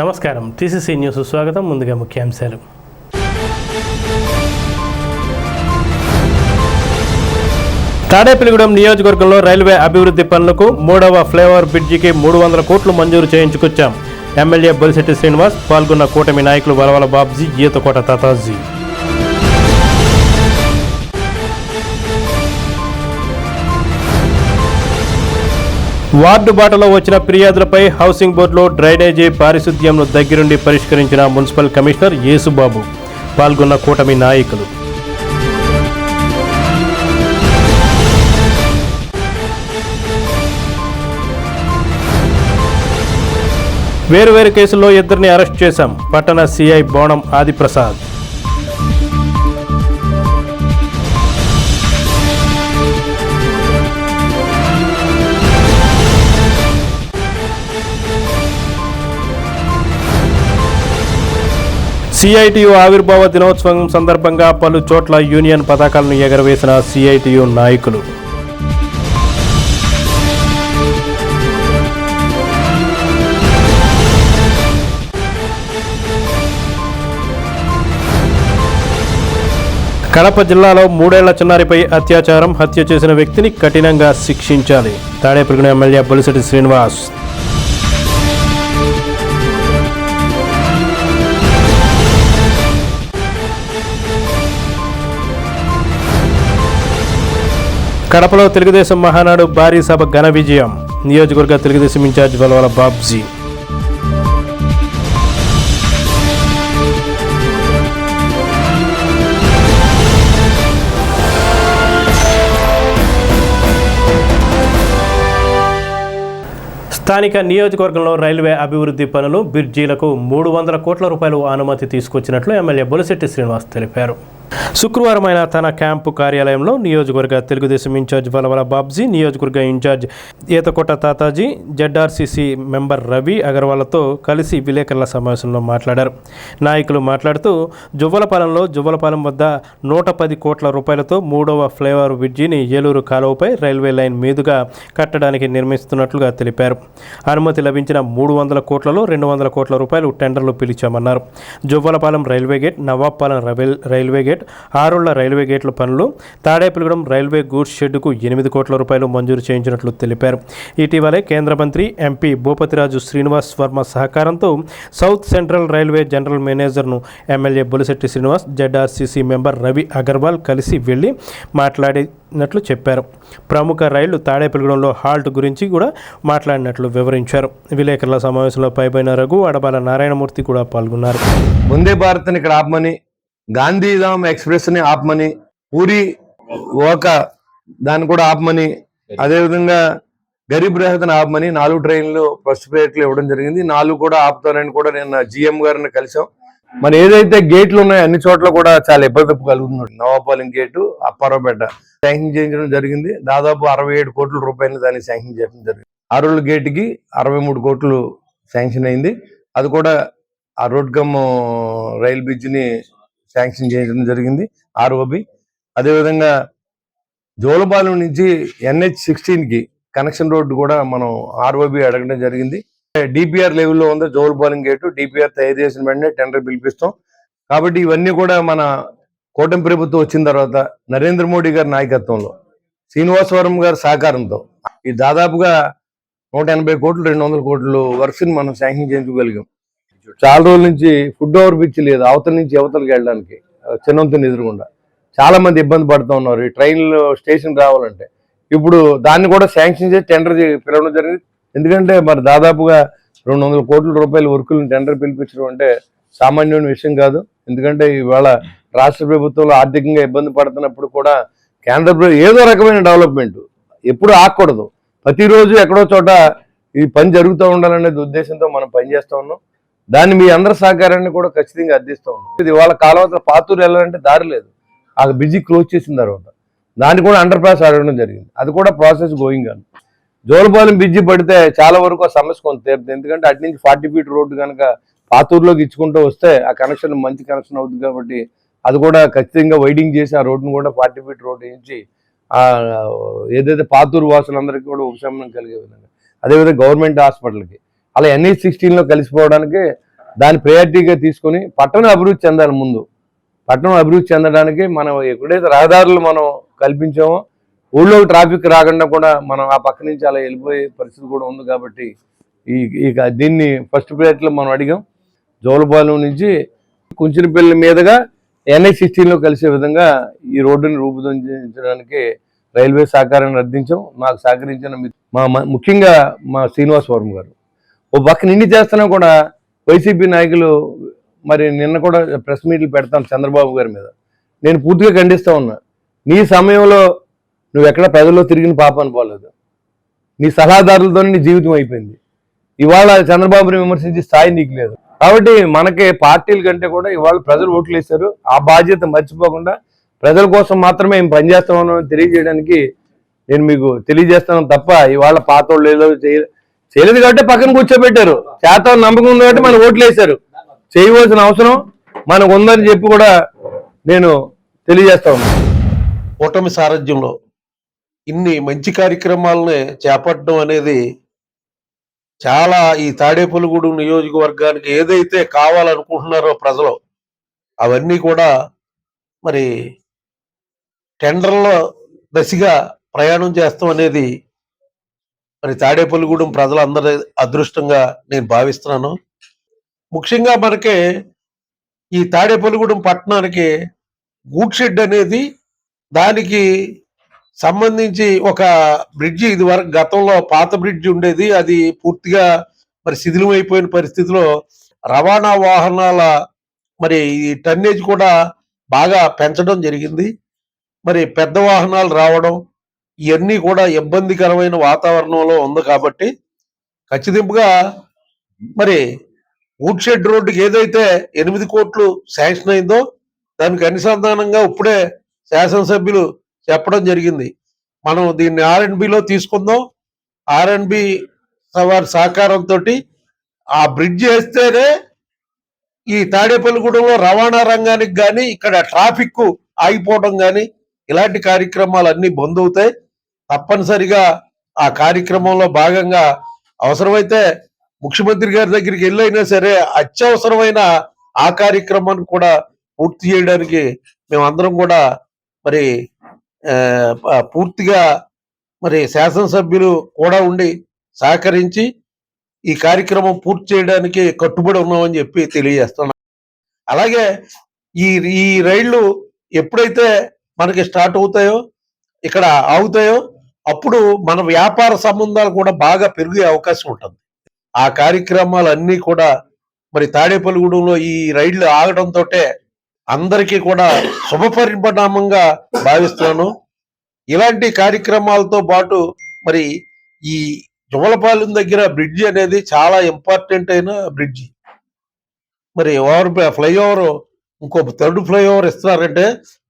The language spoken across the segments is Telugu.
నమస్కారం టీసీసీ న్యూస్ స్వాగతం. ముందుగా ముఖ్యాంశాలు. తాడేపల్లిగూడెం నియోజకవర్గంలో రైల్వే అభివృద్ధి పనులకు 3వ ఫ్లైఓవర్ బ్రిడ్జికి 300 కోట్లు మంజూరు చేయించుకొచ్చాం. ఎమ్మెల్యే బొలిశెట్టి శ్రీనివాస్, పాల్గొన్న కూటమి నాయకులు వలవల బాబ్జీ, ఈతకోట తాతాజీ. వార్డు బాటలో వచ్చిన ఫిర్యాదులపై హౌసింగ్ బోర్డులో డ్రైనేజీ పారిశుద్ధ్యంను దగ్గరుండి పరిష్కరించిన మున్సిపల్ కమిషనర్ యేసుబాబు, పాల్గొన్న కూటమి నాయకులు. వేరువేరు కేసుల్లో 2 అరెస్ట్ చేశాం. పట్టణ సిఐ బోనం ఆదిప్రసాద్. సిఐటియు ఆవిర్భావ దినోత్సవం సందర్భంగా పలు చోట్ల యూనియన్ పతాకాలను ఎగరవేసిన సిఐటియు నాయకులు. కడప జిల్లాలో 3 ఏళ్ల చిన్నారిపై అత్యాచారం, హత్య చేసిన వ్యక్తిని కఠినంగా శిక్షించాలి. తాడేపల్లిగూడెం ఎమ్మెల్యే బొలిశెట్టి శ్రీనివాస్. కడపలో తెలుగుదేశం మహానాడు భారీ సభ ఘన విజయం. నియోజకవర్గ తెలుగుదేశం ఇన్ఛార్జ్ వలవల బాబ్జీ. స్థానిక నియోజకవర్గంలో రైల్వే అభివృద్ధి పనులు, బ్రిడ్జీలకు 300 కోట్ల రూపాయలు అనుమతి తీసుకొచ్చినట్లు ఎమ్మెల్యే బొలిశెట్టి శ్రీనివాస్ తెలిపారు. శుక్రవారం ఆయన తన క్యాంపు కార్యాలయంలో నియోజకవర్గ తెలుగుదేశం ఇన్ఛార్జ్ వలవల బాబ్జీ, నియోజకవర్గ ఇన్ఛార్జ్ ఈతకోట తాతాజీ, జెడ్ఆర్సీసీ మెంబర్ రవి అగర్వాల్తో కలిసి విలేకరుల సమావేశంలో మాట్లాడారు. నాయకులు మాట్లాడుతూ జువ్వలపాలెం వద్ద 110 కోట్ల రూపాయలతో 3వ ఫ్లైఓవర్ బ్రిడ్జిని ఏలూరు కాలువపై రైల్వే లైన్ మీదుగా కట్టడానికి నిర్మిస్తున్నట్లుగా తెలిపారు. అనుమతి లభించిన 300 కోట్లలో 200 కోట్ల రూపాయలు టెండర్లు పిలిచామన్నారు. Juvvalapalem railway gate, Nawabpalem railway gate, Arulla railway గేట్ల పనులు, తాడేపల్లిగూడెం రైల్వే గూడ్స్ షెడ్డుకు 8 కోట్ల రూపాయలు మంజూరు చేయించినట్లు తెలిపారు. ఇటీవలే కేంద్ర మంత్రి ఎంపీ భూపతిరాజు శ్రీనివాస్ వర్మ సహకారంతో సౌత్ సెంట్రల్ రైల్వే జనరల్ మేనేజర్ను MLA Bolisetti Srinivas, ZRCC member Ravi Agarwal కలిసి వెళ్లి మాట్లాడినట్లు చెప్పారు. ప్రముఖ రైళ్లు తాడేపల్లిగూడెంలో హాల్ట్ గురించి కూడా మాట్లాడినట్లు వివరించారు. విలేకరుల సమావేశంలో పైబైన రఘు, అడబాల నారాయణమూర్తి కూడా పాల్గొన్నారు. వందే భారత్ని ఇక్కడ ఆపమని, గాంధీధామ్ ఎక్స్ప్రెస్ ని ఆపమని, పూరి ఓక దాన్ని కూడా ఆపమని, అదేవిధంగా గరీబ్ రహత్ని ఆపమని 4 ట్రైన్లు ఫస్ట్ ప్లేట్లు ఇవ్వడం జరిగింది. 4 కూడా ఆపుతారని కూడా నేను జిఎం గారిని కలిసాం. మరి ఏదైతే గేట్లు ఉన్నాయో అన్ని చోట్ల కూడా చాలా ఇబ్బంది కలుగుతుంది. నవాపాలెం గేటు, అప్పారావుపేట శాంక్షన్ చేయించడం జరిగింది. దాదాపు 67 కోట్ల రూపాయలు దాన్ని శాంక్షన్ చేయడం జరిగింది. ఆరుళ్ళ గేటుకి 63 కోట్లు శాంక్షన్ అయింది. అది కూడా ఆ రోడ్ కమ్ రైల్ బ్రిడ్జిని శాంక్షన్ చేయడం జరిగింది, ఆర్ఓబి. అదేవిధంగా జోలపాలెం నుంచి NH16కి కనెక్షన్ రోడ్డు కూడా మనం ఆర్ఓబి అడగడం జరిగింది. డిపిఆర్ లెవెల్లో ఉంది జోలపాలెం గేటు. డిపిఆర్ తయారు చేసిన వెంటనే టెండర్ పిలిపిస్తాం. కాబట్టి ఇవన్నీ కూడా మన కూటమి ప్రభుత్వం వచ్చిన తర్వాత నరేంద్ర మోడీ గారి నాయకత్వంలో, శ్రీనివాసవరం గారి సహకారంతో ఈ దాదాపుగా 180 కోట్లు 200 కోట్లు వర్క్స్ని మనం శాంక్షన్ చేయించగలిగాం. చాలా రోజుల నుంచి ఫుడ్ ఓవర్ బ్రిడ్జ్ లేదు, అవతల నుంచి అవతలకి వెళ్ళడానికి చిన్నంతుని ఎదురుగుండా చాలా మంది ఇబ్బంది పడుతూ ఉన్నారు ఈ ట్రైన్లో స్టేషన్ రావాలంటే. ఇప్పుడు దాన్ని కూడా శాంక్షన్ చేసి టెండర్ పిలవడం జరిగింది. ఎందుకంటే మరి దాదాపుగా 200 కోట్ల రూపాయల వర్కులను టెండర్ పిలిపించడం అంటే సామాన్యమైన విషయం కాదు. ఎందుకంటే ఇవాళ రాష్ట్ర ప్రభుత్వంలో ఆర్థికంగా ఇబ్బంది పడుతున్నప్పుడు కూడా కేంద్ర ప్రభుత్వం ఏదో రకమైన డెవలప్మెంట్ ఎప్పుడు ఆగకూడదు. ప్రతిరోజు ఎక్కడో చోట ఈ పని జరుగుతూ ఉండాలనేది ఉద్దేశంతో మనం పనిచేస్తూ ఉన్నాం. దాన్ని మీ అందరి సహకారాన్ని కూడా ఖచ్చితంగా అందిస్తూ ఉన్నాం. ఇది వాళ్ళ కాలువతల పాతూరు వెళ్ళాలంటే దారి లేదు, ఆ బ్రిడ్జి క్లోజ్ చేసిన తర్వాత దాన్ని కూడా అండర్ పాస్ అడగడం జరిగింది. అది కూడా ప్రాసెస్ గోయింగ్ అని. జోలపాలెం బ్రిడ్జి పడితే చాలా వరకు ఆ సమస్య కొంత తీరుతుంది. ఎందుకంటే అటు నుంచి 40 ఫీట్ రోడ్డు కనుక పాతూరులోకి ఇచ్చుకుంటూ వస్తే ఆ కనెక్షన్ మంచి కనెక్షన్ అవుతుంది. కాబట్టి అది కూడా ఖచ్చితంగా వైడింగ్ చేసి ఆ రోడ్డును కూడా 40 ఫీట్ రోడ్డు వేయించి ఏదైతే పాతూరు వాసులందరికీ కూడా ఉపశమనం కలిగే విధంగా, అదేవిధంగా గవర్నమెంట్ హాస్పిటల్కి అలా NH16లో కలిసిపోవడానికి దాన్ని ప్రయారిటీగా తీసుకొని పట్టణం అభివృద్ధి చెందాలి. ముందు పట్టణం అభివృద్ధి చెందడానికి మనం ఎక్కడైతే రహదారులు మనం కల్పించామో ఊళ్ళో ట్రాఫిక్ రాకుండా కూడా మనం ఆ పక్క నుంచి అలా వెళ్ళిపోయే పరిస్థితి కూడా ఉంది. కాబట్టి దీన్ని ఫస్ట్ ప్రయారిటీలో మనం అడిగాం. జోలపాలెం నుంచి కుంచినపల్లి మీదుగా NH-16లో కలిసే విధంగా ఈ రోడ్డుని రూపుదిద్దించడానికి రైల్వే సహకారాన్ని అర్థించాం. నాకు సహకరించిన ముఖ్యంగా మా శ్రీనివాసవరం గారు. ఓ పక్క నిండి చేస్తున్నా కూడా వైసీపీ నాయకులు మరి నిన్న కూడా ప్రెస్ మీట్లు పెడతాం చంద్రబాబు గారి మీద. నేను పూర్తిగా ఖండిస్తా ఉన్నా. నీ సమయంలో నువ్వు ఎక్కడ ప్రజల్లో తిరిగిన పాపాన్ని పోలేదు. నీ సలహాదారులతోనే నీ జీవితం అయిపోయింది. ఇవాళ చంద్రబాబుని విమర్శించే స్థాయి నీకు లేదు. కాబట్టి మనకి పార్టీల కంటే కూడా ఇవాళ ప్రజలు ఓట్లు వేశారు. ఆ బాధ్యత మర్చిపోకుండా ప్రజల కోసం మాత్రమే మేము పనిచేస్తామని తెలియజేయడానికి నేను మీకు తెలియజేస్తాను తప్ప ఇవాళ పాతోళ్ళు ఏదో చేయలేదు కాబట్టి పక్కన కూర్చోబెట్టారు. శాతం నమ్మకం ఉంది కాబట్టి మన ఓట్లు వేశారు. చేయవలసిన అవసరం మనకు ఉందని చెప్పి కూడా నేను తెలియజేస్తా ఉన్నాను. కూటమి సారథ్యంలో ఇన్ని మంచి కార్యక్రమాలని చేపట్టడం అనేది చాలా ఈ తాడేపల్లిగూడెం నియోజకవర్గానికి ఏదైతే కావాలనుకుంటున్నారో ప్రజలు అవన్నీ కూడా మరి టెండర్ల దశగా ప్రయాణం చేస్తాం అనేది మరి తాడేపల్లిగూడెం ప్రజలందరి అదృష్టంగా నేను భావిస్తున్నాను. ముఖ్యంగా మనకి ఈ తాడేపల్లిగూడెం పట్టణానికి గూడ్ షెడ్ అనేది దానికి సంబంధించి ఒక బ్రిడ్జి ఇది వరకు గతంలో పాత బ్రిడ్జి ఉండేది. అది పూర్తిగా మరి శిథిలమైపోయిన పరిస్థితిలో రవాణా వాహనాల మరి ఈ టన్నేజ్ కూడా బాగా పెంచడం జరిగింది. మరి పెద్ద వాహనాలు రావడం ఇవన్నీ కూడా ఇబ్బందికరమైన వాతావరణంలో ఉంది. కాబట్టి ఖచ్చితంగా మరి వుడ్ షెడ్ రోడ్డుకి ఏదైతే 8 కోట్లు శాంక్షన్ అయిందో దానికి అనుసంధానంగా ఇప్పుడే శాసనసభ్యులు చెప్పడం జరిగింది. మనం దీన్ని R&Bలో తీసుకుందాం. R&B వారి సహకారంతో ఆ బ్రిడ్జ్ వేస్తేనే ఈ తాడేపల్లిగూడెంలో రవాణా రంగానికి కానీ ఇక్కడ ట్రాఫిక్ ఆగిపోవడం కానీ ఇలాంటి కార్యక్రమాలు అన్ని బంద్ అవుతాయి. తప్పనిసరిగా ఆ కార్యక్రమంలో భాగంగా అవసరమైతే ముఖ్యమంత్రి గారి దగ్గరికి వెళ్ళైనా సరే అత్యవసరమైన ఆ కార్యక్రమాన్ని కూడా పూర్తి చేయడానికి మేమందరం కూడా మరి పూర్తిగా మరి శాసనసభ్యులు కూడా ఉండి సహకరించి ఈ కార్యక్రమం పూర్తి చేయడానికి కట్టుబడి ఉన్నామని చెప్పి తెలియజేస్తున్నాం. అలాగే ఈ ఈ రైళ్లు ఎప్పుడైతే మనకి స్టార్ట్ అవుతాయో ఇక్కడ ఆగుతాయో అప్పుడు మన వ్యాపార సంబంధాలు కూడా బాగా పెరిగే అవకాశం ఉంటుంది. ఆ కార్యక్రమాలన్నీ కూడా మరి తాడేపల్లిగూడెంలో ఈ రైళ్లు ఆగడంతో అందరికీ కూడా శుభ పరిణామంగా భావిస్తున్నాను. ఇలాంటి కార్యక్రమాలతో పాటు మరి ఈ జువలపాలెం దగ్గర బ్రిడ్జి అనేది చాలా ఇంపార్టెంట్ అయిన బ్రిడ్జి. మరి ఫ్లైఓవర్ ఇంకో 3rd ఫ్లైఓవర్ ఇస్తున్నారంటే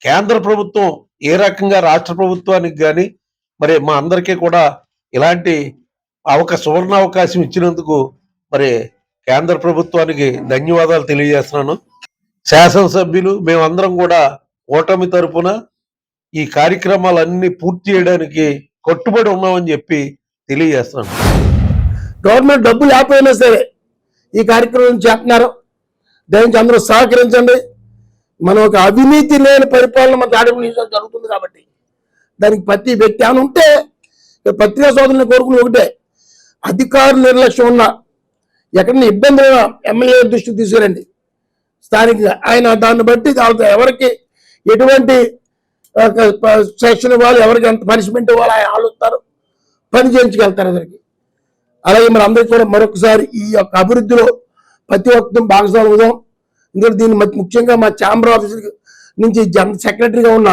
కేంద్ర ప్రభుత్వం ఏ రకంగా రాష్ట్ర ప్రభుత్వానికి కానీ మరి మా అందరికీ కూడా ఇలాంటి సువర్ణ అవకాశం ఇచ్చినందుకు మరి కేంద్ర ప్రభుత్వానికి ధన్యవాదాలు తెలియజేస్తున్నాను. శాసనసభ్యులు మేమందరం కూడా కూటమి తరపున ఈ కార్యక్రమాలన్నీ పూర్తి చేయడానికి కట్టుబడి ఉన్నామని చెప్పి తెలియజేస్తున్నాను. గవర్నమెంట్ డబ్బులు లేకపోయినా సరే ఈ కార్యక్రమం చేస్తున్నారు. దానికి అందరూ సహకరించండి. మనం ఒక అవినీతి లేని పరిపాలన మన తాడేపల్లి నియోజకవర్గం జరుగుతుంది. కాబట్టి దానికి ప్రతి వ్యక్తి అని ఉంటే పత్రికా సోదరుని కోరుకుని ఒకటే, అధికారుల నిర్లక్ష్యం ఉన్నా ఎక్కడైనా ఇబ్బంది ఎమ్మెల్యే దృష్టికి తీసుకురండి. స్థానికంగా ఆయన దాన్ని బట్టి ఎవరికి ఎటువంటి సెక్షన్ ఇవ్వాలి, ఎవరికి ఎంత పనిష్మెంట్ ఇవ్వాలి ఆయన ఆలోచిస్తారు, పని చేయించుకెళ్తారు అందరికి. అలాగే మరి అందరికీ కూడా మరొకసారి ఈ యొక్క అభివృద్ధిలో ప్రతి ఒక్కరు భాగస్వామ్యం అవుదాం. ఎందుకంటే దీన్ని ముఖ్యంగా మా ఛాంబర్ ఆఫీస్ నుంచి జనరల్ సెక్రటరీగా ఉన్న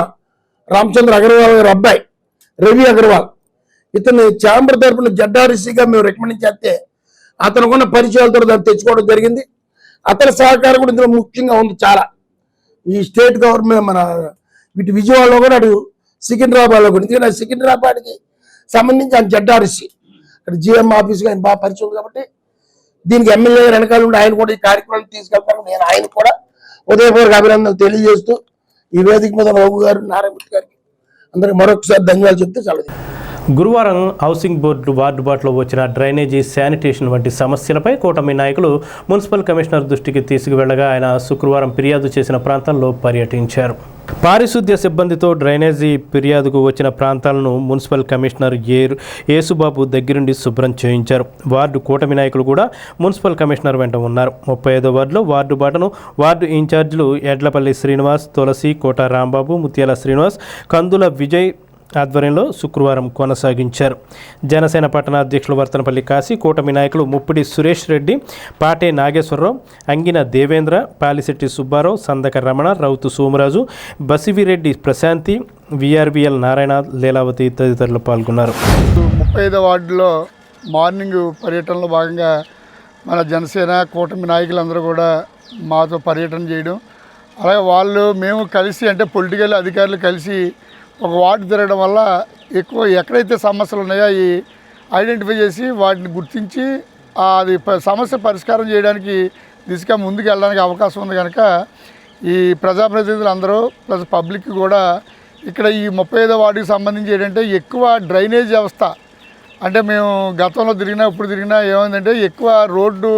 రామచంద్ర అగర్వాల్ గారి అబ్బాయి రవి అగర్వాల్, ఇతను ఛాంబర్ తరఫున ZRCగా మేము రికమెండ్ చేస్తే అతనుకున్న పరిచయాలతో దాన్ని తెచ్చుకోవడం జరిగింది. అతని సహకారం కూడా ఇందులో ముఖ్యంగా ఉంది చాలా. ఈ స్టేట్ గవర్నమెంట్ మన విజయవాడలో కూడా అటు సికింద్రాబాద్లో కూడా, ఎందుకంటే సికింద్రాబాద్కి సంబంధించి ఆయన ZRC అక్కడ GM ఆఫీస్గా ఆయన బాగా పరిచయం ఉంది. కాబట్టి దీనికి ఎమ్మెల్యే వెనకాల ఉండి ఆయన కూడా ఈ కార్యక్రమాన్ని తీసుకెళ్తాను. నేను ఆయన కూడా ఉదయపూర్వక అభినందనలు తెలియజేస్తూ ఈ వేదిక మీద రఘు గారు, నారాయణ గారికి అందరికి మరొకసారి ధన్యవాదాలు చెప్తే చాలా గురువారం హౌసింగ్ బోర్డు వార్డుబాటులో వచ్చిన డ్రైనేజీ, శానిటేషన్ వంటి సమస్యలపై కూటమి నాయకులు మున్సిపల్ కమిషనర్ దృష్టికి తీసుకువెళ్లగా ఆయన శుక్రవారం ఫిర్యాదు చేసిన ప్రాంతాల్లో పర్యటించారు. పారిశుద్ధ్య సిబ్బందితో డ్రైనేజీ ఫిర్యాదుకు వచ్చిన ప్రాంతాలను మున్సిపల్ కమిషనర్ యేసుబాబు దగ్గరుండి శుభ్రం చేయించారు. వార్డు కూటమి నాయకులు కూడా మున్సిపల్ కమిషనర్ వెంట ఉన్నారు. 35వ వార్డులో వార్డు బాటను వార్డు ఇన్ఛార్జీలు ఎడ్లపల్లి శ్రీనివాస్, తులసి, కోట రాంబాబు, ముత్యాల శ్రీనివాస్, కందుల విజయ్ ఆధ్వర్యంలో శుక్రవారం కొనసాగించారు. జనసేన పట్టణ అధ్యక్షులు వర్తనపల్లి కాశీ, కూటమి నాయకులు ముప్పిడి సురేష్ రెడ్డి, పాటే నాగేశ్వరరావు, అంగిన దేవేంద్ర, పాలిశెట్టి సుబ్బారావు, సందక రమణ, రౌతు సోమరాజు, బసివిరెడ్డి ప్రశాంతి, విఆర్బిఎల్ నారాయణ, లీలావతి తదితరులు పాల్గొన్నారు. 35వ వార్డులో మార్నింగ్ పర్యటనలో భాగంగా మన జనసేన కూటమి నాయకులందరూ కూడా మాతో పర్యటన చేయడం, అలాగే మేము కలిసి అంటే పొలిటికల్ అధికారులు కలిసి ఒక వార్డు తిరగడం వల్ల ఎక్కువ ఎక్కడైతే సమస్యలు ఉన్నాయో అవి ఐడెంటిఫై చేసి వాటిని గుర్తించి అది సమస్య పరిష్కారం చేయడానికి దిశగా ముందుకు వెళ్ళడానికి అవకాశం ఉంది. కనుక ఈ ప్రజాప్రతినిధులు అందరూ ప్లస్ పబ్లిక్ కూడా ఇక్కడ ఈ 35వ వార్డుకి సంబంధించి ఏంటంటే ఎక్కువ డ్రైనేజ్ వ్యవస్థ అంటే మేము గతంలో తిరిగినా ఇప్పుడు తిరిగినా ఏమైందంటే ఎక్కువ రోడ్డు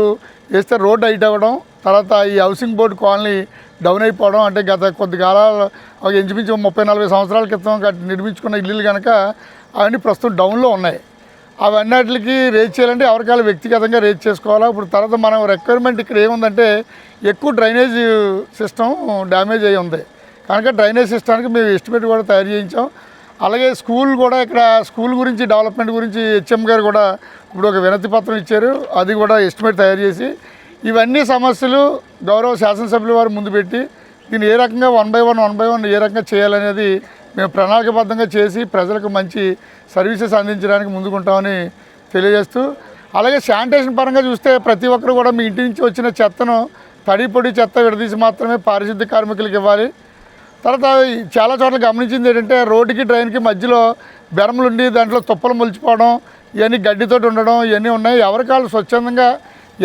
వేస్తే రోడ్డు హైట్ అవ్వడం, తర్వాత ఈ హౌసింగ్ బోర్డు కాలనీ డౌన్ అయిపోవడం, అంటే గత కొద్ది కాలాలు ఒక ఇంచుమించు 30-40 సంవత్సరాల క్రితం నిర్మించుకున్న ఇల్లులు కనుక అవన్నీ ప్రస్తుతం డౌన్లో ఉన్నాయి. అవన్నిటికి రేజ్ చేయాలంటే ఎవరికాలు వ్యక్తిగతంగా రేజ్ చేసుకోవాలా. ఇప్పుడు తర్వాత మనం రిక్వైర్మెంట్ ఇక్కడ ఏముందంటే ఎక్కువ డ్రైనేజ్ సిస్టమ్ డ్యామేజ్ అయ్యి ఉంది కనుక డ్రైనేజ్ సిస్టానికి మేము ఎస్టిమేట్ కూడా తయారు చేయించాం. అలాగే స్కూల్ కూడా ఇక్కడ స్కూల్ గురించి డెవలప్మెంట్ గురించి హెచ్ఎం గారు కూడా ఇప్పుడు ఒక వినతి పత్రం ఇచ్చారు, అది కూడా ఎస్టిమేట్ తయారు చేసి ఇవన్నీ సమస్యలు గౌరవ శాసనసభ్యుల వారు ముందు పెట్టి దీన్ని ఏ రకంగా 1 by 1 ఏ రకంగా చేయాలనేది మేము ప్రణాళికబద్ధంగా చేసి ప్రజలకు మంచి సర్వీసెస్ అందించడానికి ముందుకుంటామని తెలియజేస్తూ, అలాగే శానిటేషన్ పరంగా చూస్తే ప్రతి ఒక్కరు కూడా మీ ఇంటి నుంచి వచ్చిన చెత్తను తడి పొడి చెత్త విడదీసి మాత్రమే పారిశుద్ధ్య కార్మికులకు ఇవ్వాలి. తర్వాత చాలా చోట్ల గమనించింది ఏంటంటే రోడ్డుకి డ్రైన్కి మధ్యలో బెరములు ఉండి దాంట్లో తుప్పలు మొలిచిపోవడం, ఇవన్నీ గడ్డితోటి ఉండడం ఇవన్నీ ఉన్నాయి. ఎవరికాళ్ళు స్వచ్ఛందంగా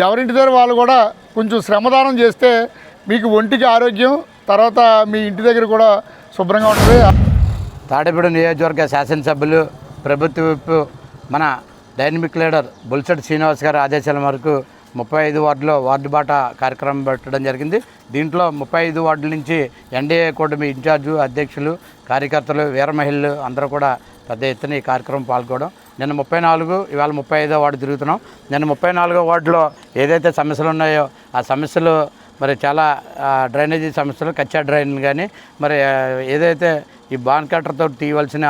ఎవరింటి దగ్గర వాళ్ళు కూడా కొంచెం శ్రమదానం చేస్తే మీకు ఒంటికి ఆరోగ్యం, తర్వాత మీ ఇంటి దగ్గర కూడా శుభ్రంగా ఉంటుంది. తాడేపల్లి నియోజకవర్గ శాసనసభ్యులు, ప్రభుత్వ విప్, మన డైనమిక్ లీడర్ బొలిశెట్టి శ్రీనివాస్ గారి ఆదేశాల మేరకు 35 వార్డులో వార్డు బాట కార్యక్రమం పెట్టడం జరిగింది. దీంట్లో 35 వార్డుల నుంచి ఎన్డీఏ కూటమి ఇన్ఛార్జు, అధ్యక్షులు, కార్యకర్తలు, వీర మహిళలు అందరూ కూడా పెద్ద ఎత్తున ఈ కార్యక్రమం పాల్గొనడం. నిన్న 34, ఇవాళ 35వ వార్డు తిరుగుతున్నాం. నిన్న 34వ వార్డులో ఏదైతే సమస్యలు ఉన్నాయో ఆ సమస్యలు మరి చాలా డ్రైనేజీ సమస్యలు, కచ్చా డ్రైన్ కానీ మరి ఏదైతే ఈ బాన్ కట్టర్తో తీయవలసిన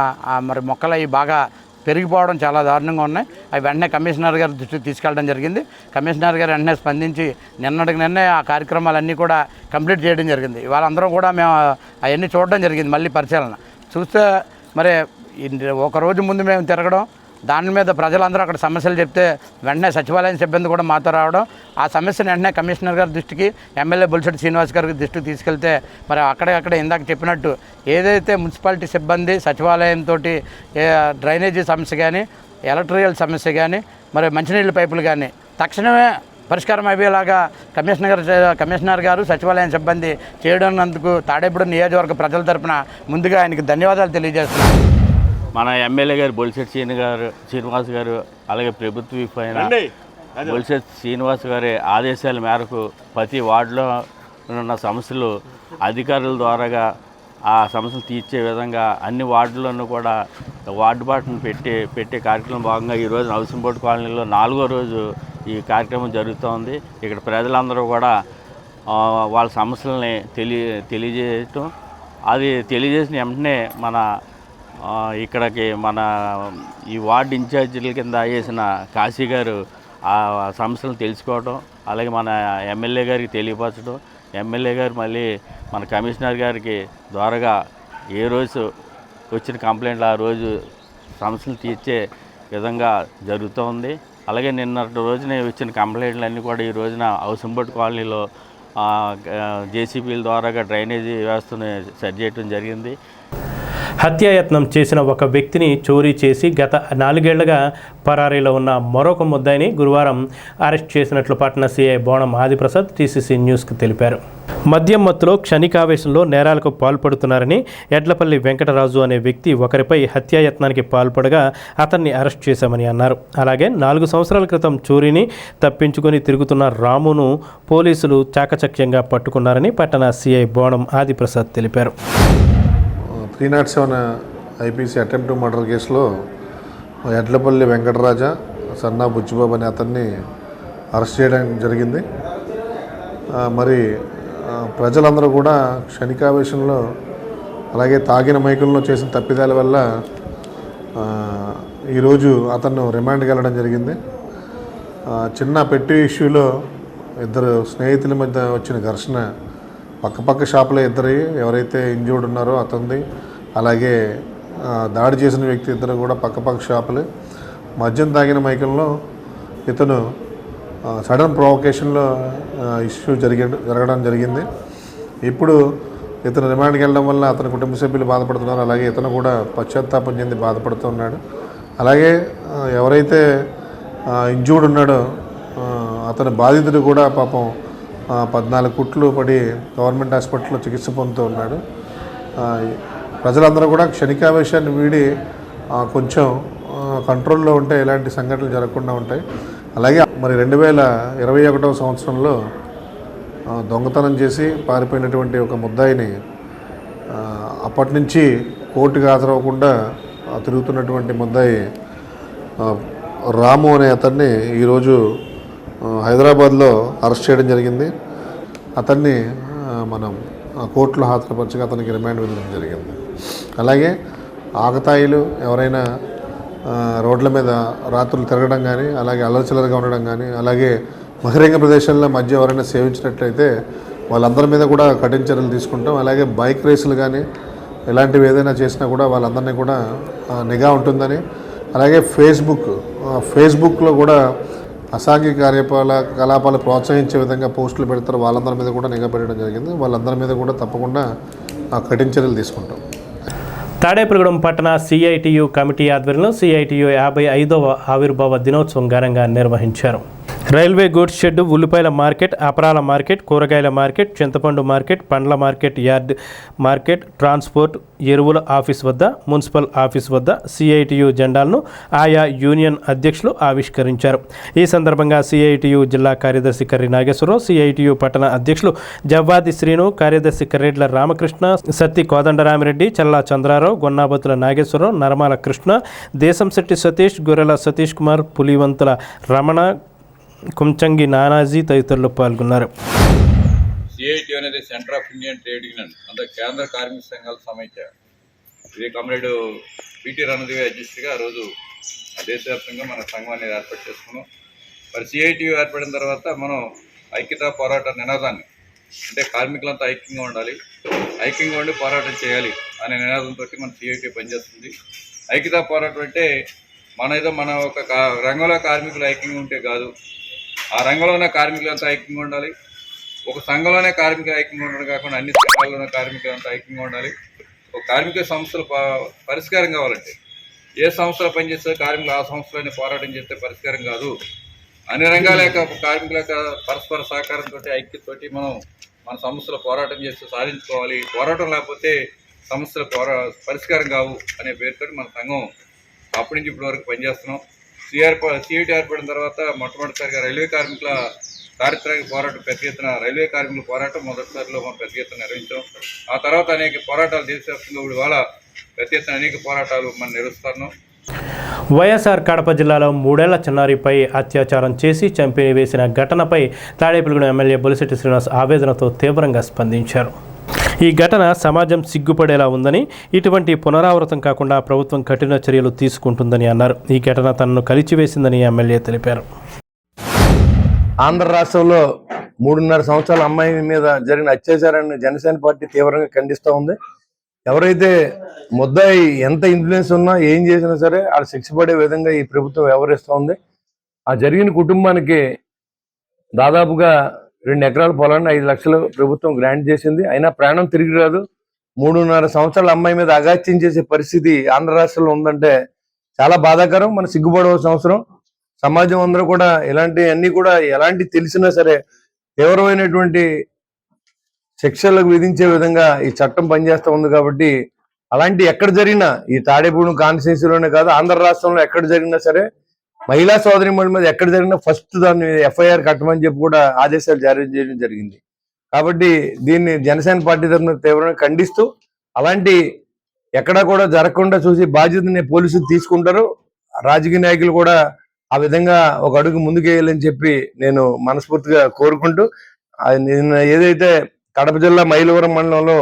మరి మొక్కలు అవి బాగా పెరిగిపోవడం చాలా దారుణంగా ఉన్నాయి. అవి వెంటనే కమిషనర్ గారి దృష్టికి తీసుకెళ్ళడం జరిగింది. కమిషనర్ గారు వెంటనే స్పందించి నిన్నే ఆ కార్యక్రమాలన్నీ కూడా కంప్లీట్ చేయడం జరిగింది. వాళ్ళందరం కూడా మేము అవన్నీ చూడడం జరిగింది. మళ్ళీ పరిశీలన చూస్తే మరి ఒకరోజు ముందు మేము తిరగడం, దాని మీద ప్రజలందరూ అక్కడ సమస్యలు చెప్తే వెంటనే సచివాలయం సిబ్బంది కూడా మాతో రావడం, ఆ సమస్యను వెంటనే కమిషనర్ గారి దృష్టికి, ఎమ్మెల్యే బొలిశెట్టి శ్రీనివాస్ గారి దృష్టికి తీసుకెళ్తే మరి అక్కడే ఇందాక చెప్పినట్టు ఏదైతే మున్సిపాలిటీ సిబ్బంది సచివాలయంతో డ్రైనేజీ సమస్య కానీ, ఎలక్ట్రికల్ సమస్య కానీ, మరి మంచినీళ్ళ పైపులు కానీ తక్షణమే పరిష్కారం అయ్యేలాగా కమిషనర్ గారు సచివాలయం సిబ్బంది చేయడందుకు తాడేపల్లి నియోజకవర్గ ప్రజల తరపున ముందుగా ఆయనకు ధన్యవాదాలు తెలియజేస్తున్నాను. మన ఎమ్మెల్యే గారు బొలిశెట్టి శ్రీనివాస్ గారు, అలాగే ప్రభుత్వ విప్ అయిన బొలిశెట్టి శ్రీనివాస్ గారి ఆదేశాల మేరకు ప్రతి వార్డులో ఉన్న సమస్యలు అధికారుల ద్వారాగా ఆ సమస్యలు తీర్చే విధంగా అన్ని వార్డులను కూడా వార్డు బాటను పెట్టే కార్యక్రమం భాగంగా ఈరోజు హౌసింగ్ బోర్డు కాలనీలో 4వ రోజు ఈ కార్యక్రమం జరుగుతోంది. ఇక్కడ ప్రజలందరూ కూడా వాళ్ళ సమస్యలని తెలియజేయటం, అది తెలియజేసిన వెంటనే ఇక్కడికి మన ఈ వార్డు ఇన్ఛార్జీల కింద వేసిన కాశీ గారు ఆ సమస్యలను తెలుసుకోవడం, అలాగే మన ఎమ్మెల్యే గారికి తెలియపరచడం, ఎమ్మెల్యే గారు మళ్ళీ మన కమిషనర్ గారికి ద్వారాగా ఏ రోజు వచ్చిన కంప్లైంట్లు ఆ రోజు సమస్యలు తీర్చే విధంగా జరుగుతోంది. అలాగే నిన్నటి రోజున వచ్చిన కంప్లైంట్లన్నీ కూడా ఈ రోజున హౌసింగ్ బోర్డు కాలనీలో జేసీబీల ద్వారాగా డ్రైనేజీ వ్యవస్థను సరి చేయడం జరిగింది. హత్యాయత్నం చేసిన ఒక వ్యక్తిని చోరీ చేసి గత 4 ఏళ్లుగా పరారీలో ఉన్న మరొక ముద్దాయిని గురువారం అరెస్ట్ చేసినట్లు పట్టణ సీఐ బోణం ఆదిప్రసాద్ టీసీసీ న్యూస్కు తెలిపారు. మద్యం మత్తులో క్షణికావేశంలో నేరాలకు పాల్పడుతున్నారని ఎడ్లపల్లి వెంకటరాజు అనే వ్యక్తి ఒకరిపై హత్యాయత్నానికి పాల్పడగా అతన్ని అరెస్ట్ చేశామని అన్నారు. అలాగే 4 సంవత్సరాల క్రితం చోరీని తప్పించుకొని తిరుగుతున్న రామును పోలీసులు చాకచక్యంగా పట్టుకున్నారని పట్టణ సీఐ బోణం ఆదిప్రసాద్ తెలిపారు. 307 ఐపీసీ అటెంప్ట్ టు మర్డర్ కేసులో ఎడ్లపల్లి వెంకటరాజ సన్నా బుచ్చిబాబు అనే అతన్ని అరెస్ట్ చేయడం జరిగింది. మరి ప్రజలందరూ కూడా క్షణికావేశంలో అలాగే తాగిన మైకుల్లో చేసిన తప్పిదాల వల్ల ఈరోజు అతను రిమాండ్కి వెళ్ళడం జరిగింది. చిన్న పెట్టి ఇష్యూలో ఇద్దరు స్నేహితుల మధ్య వచ్చిన ఘర్షణ పక్కపక్క షాపులో ఇద్దరు ఎవరైతే ఇంజూర్డ్ ఉన్నారో అతనిది, అలాగే దాడి చేసిన వ్యక్తి ఇద్దరు కూడా పక్కపక్క షాపులే. మద్యం తాగిన మైకంలో ఇతను సడన్ ప్రొవొకేషన్లో ఇష్యూ జరగడం జరిగింది. ఇప్పుడు ఇతను రిమాండ్కి వెళ్ళడం వల్ల అతని కుటుంబ సభ్యులు బాధపడుతున్నారు. అలాగే ఇతను కూడా పశ్చాత్తాపం చెంది బాధపడుతూ ఉన్నాడు. అలాగే ఎవరైతే ఇంజూర్డ్ ఉన్నాడో అతని బాధితుడు కూడా పాపం 14 కుట్లు పడి గవర్నమెంట్ హాస్పిటల్లో చికిత్స పొందుతూ ఉన్నాడు. ప్రజలందరూ కూడా క్షణికావేశాన్ని వీడి కొంచెం కంట్రోల్లో ఉంటే ఎలాంటి సంఘటనలు జరగకుండా ఉంటాయి. అలాగే మరి 2021వ సంవత్సరంలో దొంగతనం చేసి పారిపోయినటువంటి ఒక ముద్దాయిని అప్పటి నుంచి కోర్టుకు హాజరవ్వకుండా తిరుగుతున్నటువంటి ముద్దాయి రాము అనే అతన్ని ఈరోజు హైదరాబాద్లో అరెస్ట్ చేయడం జరిగింది. అతన్ని మనం కోర్టులో హాజరుపరచగా అతనికి రిమాండ్ విధించడం జరిగింది. అలాగే ఆకతాయిలు ఎవరైనా రోడ్ల మీద రాత్రులు తిరగడం కానీ, అలాగే అల్లరిచిల్లరగా ఉండడం కానీ, అలాగే బహిరంగ ప్రదేశాల్లో మధ్య ఎవరైనా సేవించినట్లయితే వాళ్ళందరి మీద కూడా కఠిన చర్యలు తీసుకుంటాం. అలాగే బైక్ రేసులు కానీ ఇలాంటివి ఏదైనా చేసినా కూడా వాళ్ళందరినీ కూడా నిఘా ఉంటుందని, అలాగే ఫేస్బుక్లో కూడా అసాంఘిక కార్యకలాపాలు ప్రోత్సహించే విధంగా పోస్టులు పెడతారు. వాళ్ళందరి మీద కూడా నిఘా పెట్టడం జరిగింది. వాళ్ళందరి మీద కూడా తప్పకుండా కఠిన చర్యలు తీసుకుంటాం. తాడేపల్లిగూడెం పట్టణ సిఐటియు కమిటీ ఆధ్వర్యంలో సిఐటియు 55వ ఆవిర్భావ దినోత్సవం ఘనంగా నిర్వహించారు. రైల్వే గూడ్స్ షెడ్, ఉల్లిపాయల మార్కెట్, అపరాల మార్కెట్, కూరగాయల మార్కెట్, చింతపండు మార్కెట్, పండ్ల మార్కెట్ యార్డ్ మార్కెట్, ట్రాన్స్పోర్ట్, ఎరువుల ఆఫీస్ వద్ద, మున్సిపల్ ఆఫీస్ వద్ద సిఐటియు జెండాలను ఆయా యూనియన్ అధ్యక్షులు ఆవిష్కరించారు. ఈ సందర్భంగా సిఐటియు జిల్లా కార్యదర్శి కర్రి నాగేశ్వరరావు, సిఐటియు పట్టణ అధ్యక్షులు జవ్వాది శ్రీను, కార్యదర్శి కర్రెడ్ల రామకృష్ణ, సత్తి కోదండరామిరెడ్డి, చల్లా చంద్రారావు, గొన్నాబతుల నాగేశ్వరరావు, నరమాల కృష్ణ, దేశంశెట్టి సతీష్, గొర్రెల సతీష్ కుమార్, పులివంతుల రమణ, కుంచంగి నానాజీ తదితరులు పాల్గొన్నారు. సిఐటి అనేది centre of Indian trade union అంటే కేంద్ర కార్మిక సంఘాల సమైక్య. ఇది కామ్రేడ్ పిటి రణదేవి అధ్యక్షుడిగా ఆ రోజు దేశవ్యాప్తంగా మన సంఘాన్ని ఏర్పాటు చేసుకున్నాం. మరి సిఐటి ఏర్పడిన తర్వాత మనం ఐక్యతా పోరాట నినాదాన్ని, అంటే కార్మికులంతా ఐక్యంగా ఉండాలి, ఐక్యంగా ఉండి పోరాటం చేయాలి అనే నినాదంతో మన సిఐటి పనిచేస్తుంది. ఐక్యతా పోరాటం అంటే మన ఒక రంగంలో కార్మికులు ఐక్యంగా ఉంటే కాదు, ఆ రంగంలో ఉన్న కార్మికులంతా ఐక్యంగా ఉండాలి. ఒక సంఘంలోనే కార్మికులు ఐక్యంగా ఉండడం కాకుండా అన్ని సంఘాల్లోనే కార్మికులంతా ఐక్యంగా ఉండాలి. ఒక కార్మిక సంస్థలు పరిష్కారం కావాలంటే ఏ సంస్థలో పనిచేస్తే కార్మికులు ఆ సంస్థలోనే పోరాటం చేస్తే పరిష్కారం కాదు. అన్ని రంగాల యొక్క కార్మికుల యొక్క పరస్పర సహకారంతో ఐక్యతతోటి మన సంస్థలు పోరాటం చేస్తే సాధించుకోవాలి. పోరాటం లేకపోతే సమస్యలు పరిష్కారం కావు అనే పేరుతో మన సంఘం అప్పటి నుంచి ఇప్పటి వరకు పనిచేస్తున్నాం. సిఐటి ఏర్పడిన తర్వాత మొట్టమొదటిసారిగా రైల్వే కార్మికుల చారిత్రక పోరాటం పెద్ద ఎత్తున రైల్వే కార్మికుల పోరాటం మొదటిసారిలో మనం పెద్ద ఎత్తున నిర్వహించాం. ఆ తర్వాత అనేక పోరాటాలు దేశవ్యాప్తంగా ఇవాళ పెద్ద ఎత్తున అనేక పోరాటాలు మనం నిర్వహిస్తున్నాం. వైఎస్ఆర్ కడప జిల్లాలో 3 ఏళ్ల చిన్నారిపై అత్యాచారం చేసి చంపివేసిన ఘటనపై తాడేపల్లిగూడెం ఎమ్మెల్యే బొలిశెట్టి శ్రీనివాస్ ఆవేదనతో తీవ్రంగా స్పందించారు. ఈ ఘటన సమాజం సిగ్గుపడేలా ఉందని, ఇటువంటి పునరావృతం కాకుండా ప్రభుత్వం కఠిన చర్యలు తీసుకుంటుందని అన్నారు. ఈ ఘటన తనను కలిచివేసిందని ఎమ్మెల్యే తెలిపారు. ఆంధ్ర రాష్ట్రంలో 3.5 సంవత్సరాల అమ్మాయి మీద జరిగిన అత్యాచారాన్ని జనసేన పార్టీ తీవ్రంగా ఖండిస్తూ ఉంది. ఎవరైతే ముద్దాయి ఎంత ఇన్ఫ్లుయెన్స్ ఉన్నా ఏం చేసినా సరే వాళ్ళు శిక్ష పడే విధంగా ఈ ప్రభుత్వం వ్యవహరిస్తూ ఉంది. ఆ జరిగిన కుటుంబానికి దాదాపుగా 2 ఎకరాల పొలాన్ని 5 లక్షలు ప్రభుత్వం గ్రాంట్ చేసింది. అయినా ప్రాణం తిరిగి రాదు. 3.5 సంవత్సరాల అమ్మాయి మీద అగాత్యం చేసే పరిస్థితి ఆంధ్ర రాష్ట్రంలో ఉందంటే చాలా బాధాకరం. మనం సిగ్గుపడవలసిన అవసరం. సమాజం అందరూ కూడా ఇలాంటి అన్ని కూడా ఎలాంటి తెలిసినా సరే తీవ్రమైనటువంటి శిక్షలకు విధించే విధంగా ఈ చట్టం పనిచేస్తూ ఉంది. కాబట్టి అలాంటి ఎక్కడ జరిగినా ఈ తాడేపూడి కాన్స్టిట్యున్సీలోనే కాదు ఆంధ్ర రాష్ట్రంలో ఎక్కడ జరిగినా సరే మహిళా సోదరిమణుల మీద ఎక్కడ జరిగినా ఫస్ట్ దాన్ని ఎఫ్ఐఆర్ కట్టమని చెప్పి కూడా ఆదేశాలు జారీ చేయడం జరిగింది. కాబట్టి దీన్ని జనసేన పార్టీ తరఫున తీవ్రంగా ఖండిస్తూ అలాంటి ఎక్కడా కూడా జరగకుండా చూసి బాధ్యతని పోలీసులు తీసుకుంటారు. రాజకీయ నాయకులు కూడా ఆ విధంగా ఒక అడుగు ముందుకేయాలని చెప్పి నేను మనస్ఫూర్తిగా కోరుకుంటూ నిన్న ఏదైతే కడప జిల్లా మైలవరం మండలంలో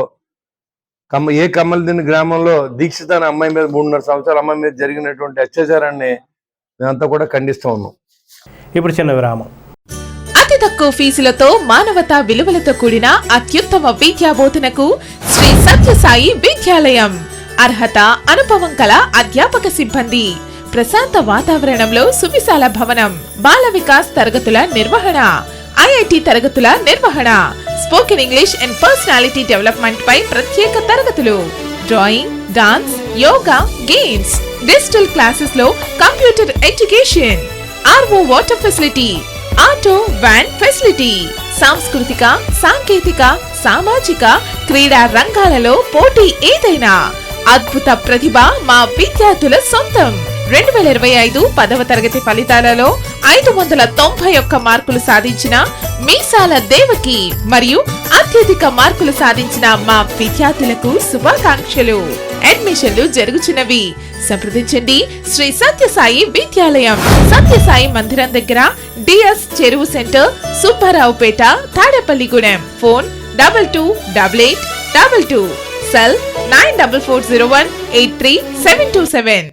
కమ్మలదిన్న గ్రామంలో దీక్షిత అనే అమ్మాయి మీద 3.5 సంవత్సరాల అమ్మాయి మీద జరిగినటువంటి అత్యాచారాన్ని మేమంతా కూడా ఖండిస్తూ ఉన్నాం. ఇప్పుడు చిన్న విరామం. అతి తక్కువ ఫీజులతో మానవతా విలువలతో కూడిన అత్యుత్తమ విద్యా బోధనకు శ్రీ సత్యసాయి విద్యాలయం. అర్హత అనుభవం కల అధ్యాపక సిబ్బంది, ప్రశాంత వాతావరణంలో సువిశాల భవనం, బాల వికాస్ తరగతుల నిర్వహణ, ఐఐటి తరగతుల నిర్వహణ, spoken English and personality development పై ప్రత్యేక తరగతులు, drawing, dance, yoga, games, digital classes లో computer education, RO water facility, auto van facility, సాంస్కృతిక, సాంకేతిక, సామాజిక, క్రీడా రంగాలలో పోటీ ఏదైనా అద్భుత ప్రతిభ మా విద్యార్థుల సొంతం. 2025 10వ తరగతి ఫలితాలలో 591 మార్కులు సాధించిన మీసాల దేవకి మరియు అత్యధిక మార్కులు సాధించిన మా విద్యార్థులకు శుభాకాంక్షలు. అడ్మిషన్లు జరుగుతున్నవి. సంప్రదించండి శ్రీ సత్యసాయి విద్యాలయం, సత్యసాయి మందిరం దగ్గర, డిఎస్ చెరువు centre, Subbaraopeta, Tadepalligudem. Phone 228822, cell 9440183727.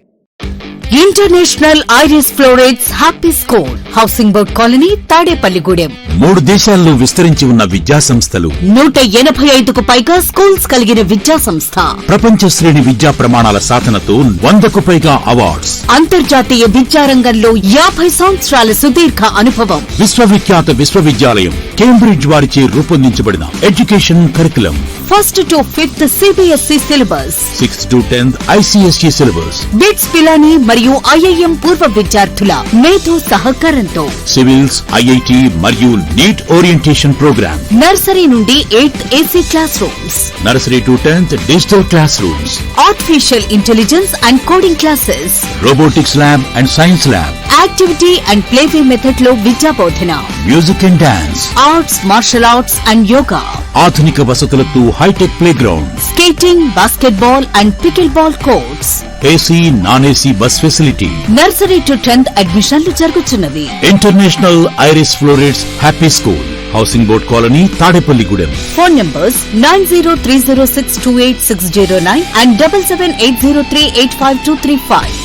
International iris florets happy school, housing board colony, Tadepalligudem. 3 దేశాల్లో విస్తరించి ఉన్న విద్యా సంస్థలు, 185కు పైగా స్కూల్స్ కలిగిన విద్యా సంస్థ, ప్రపంచ శ్రేణి విద్యా ప్రమాణాల సాధనతో 100కు పైగా అవార్డ్స్, అంతర్జాతీయ విద్యారంగంలో 50 సంవత్సరాల సుదీర్ఘ అనుభవం. విశ్వవిఖ్యాత విశ్వవిద్యాలయం కేంబ్రిడ్జ్ వారిచే రూపొందించబడిన education curriculum, 1st to 5th CBSE syllabus, 6th to 10th ICSE syllabus, BITS Pilani మరియు IIM పూర్వ విద్యార్థుల మేధో సహకారంతో సివిల్స్, ఐఐటి మరియు నీట్ ఓరియంటేషన్ ప్రోగ్రామ్, నర్సరీ నుండి 8th AC క్లాస్ రూమ్స్, nursery to 10th digital classrooms, artificial intelligence and coding classes, robotics lab and science lab, activity and playway method లో విద్యా బోధన, music and dance, arts, martial arts and yoga, ఆధునిక వసతులతో hitech play ground, skating, basketball and pickle ball courts, AC non AC bus facility. Nursery to 10th అడ్మిషన్లు జరుగుతున్నవి. International iris florets happy school, housing board colony, Tadepalligudem. Phone numbers 9030628609 and 7780385235.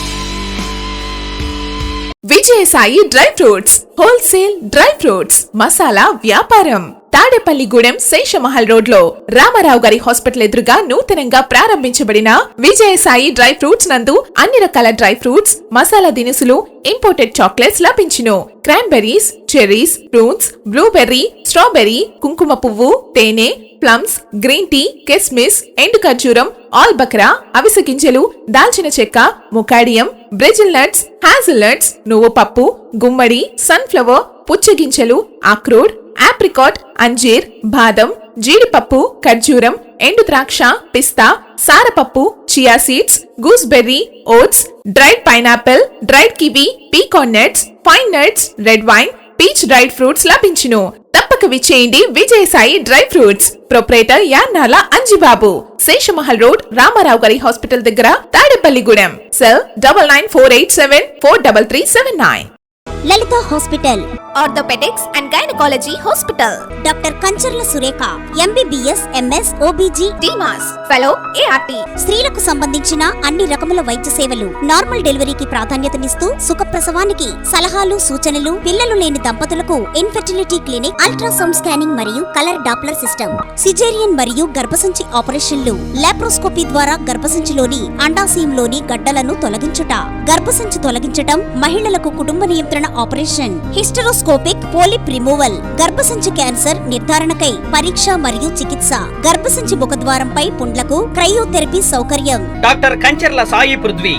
Vijayasai dry fruits wholesale dry fruits masala వ్యాపారం. తాడేపల్లిగూడెం శేషమహల్ రోడ్ లో రామారావు గారి హాస్పిటల్ ఎదురుగా నూతనంగా ప్రారంభించబడిన విజయసాయి డ్రై ఫ్రూట్స్ నందు అన్ని రకాల డ్రై ఫ్రూట్స్, మసాలా దినుసులు, ఇంపోర్టెడ్ చాక్లెట్స్ లభించును. Cranberries, cherries, prunes, blueberry, strawberry, కుంకుమ పువ్వు, తేనె, ప్లమ్స్, గ్రీన్ టీ, కిస్మిస్, ఎండు ఖర్జూరం, ఆల్ బక్రా, అవిసె గింజలు, దాల్చిన చెక్క, ముకాడియం, బ్రెజిల్ నట్స్, హ్యాజిల్ నట్స్, నువ్వు పప్పు, గుమ్మడి, సన్ఫ్లవర్, పుచ్చగింజలు, అక్రోడ్, ఆప్రికాట్, అంజీర్, బాదం, జీడిపప్పు, ఖర్జూరం, ఎండు ద్రాక్ష, పిస్తా, సారపప్పు, chia seeds, gooseberry, oats, dried pineapple, dried kiwi, pecan nuts, pine nuts, red wine, peach dried fruits లభించును. తప్పక విచ్చేయండి Vijayasai dry fruits. Proprietor Yannala Anjibabu, Seshamahal road, Ramarao garu hospital దగ్గర, Tadepalligudem. Cell 9948743379. Lalitha hospital, orthopaedics and gynaecology hospital. Doctor Kancharla Surekha, MBBS, MS, OBG, DMAS, fellow, ART. స్త్రీలకు సంబంధించిన అన్ని రకముల వైద్య సేవలు. నార్మల్ డెలివరీకి ప్రాధాన్యతనిస్తూ సుఖప్రసవానికి సలహాలు, సూచనలు, పిల్లలు లేని దంపతులకు ఇన్ఫెర్టిలిటీ క్లినిక్, అల్ట్రాసౌండ్ స్కానింగ్ మరియు కలర్ డాప్లర్ సిస్టమ్, సిజేరియన్ మరియు గర్భసంచి ఆపరేషన్లు, లాప్రోస్కోపీ ద్వారా గర్భసంచిలోని అండాశయంలోని గడ్డలను తొలగించుట, గర్భసంచి తొలగించటం, మహిళలకు కుటుంబ నియంత్రణ ఆపరేషన్, హిస్టరోస్ లాప్రోస్కోపిక్ పోలిప్ రిమూవల్, గర్భసంచి క్యాన్సర్ నిర్ధారణకై పరీక్ష మరియు చికిత్స, గర్భసంచి ముఖద్వారంపై పుండ్లకు క్రయోథెరపీ సౌకర్యం. Doctor Kancharla Sai Prithvi,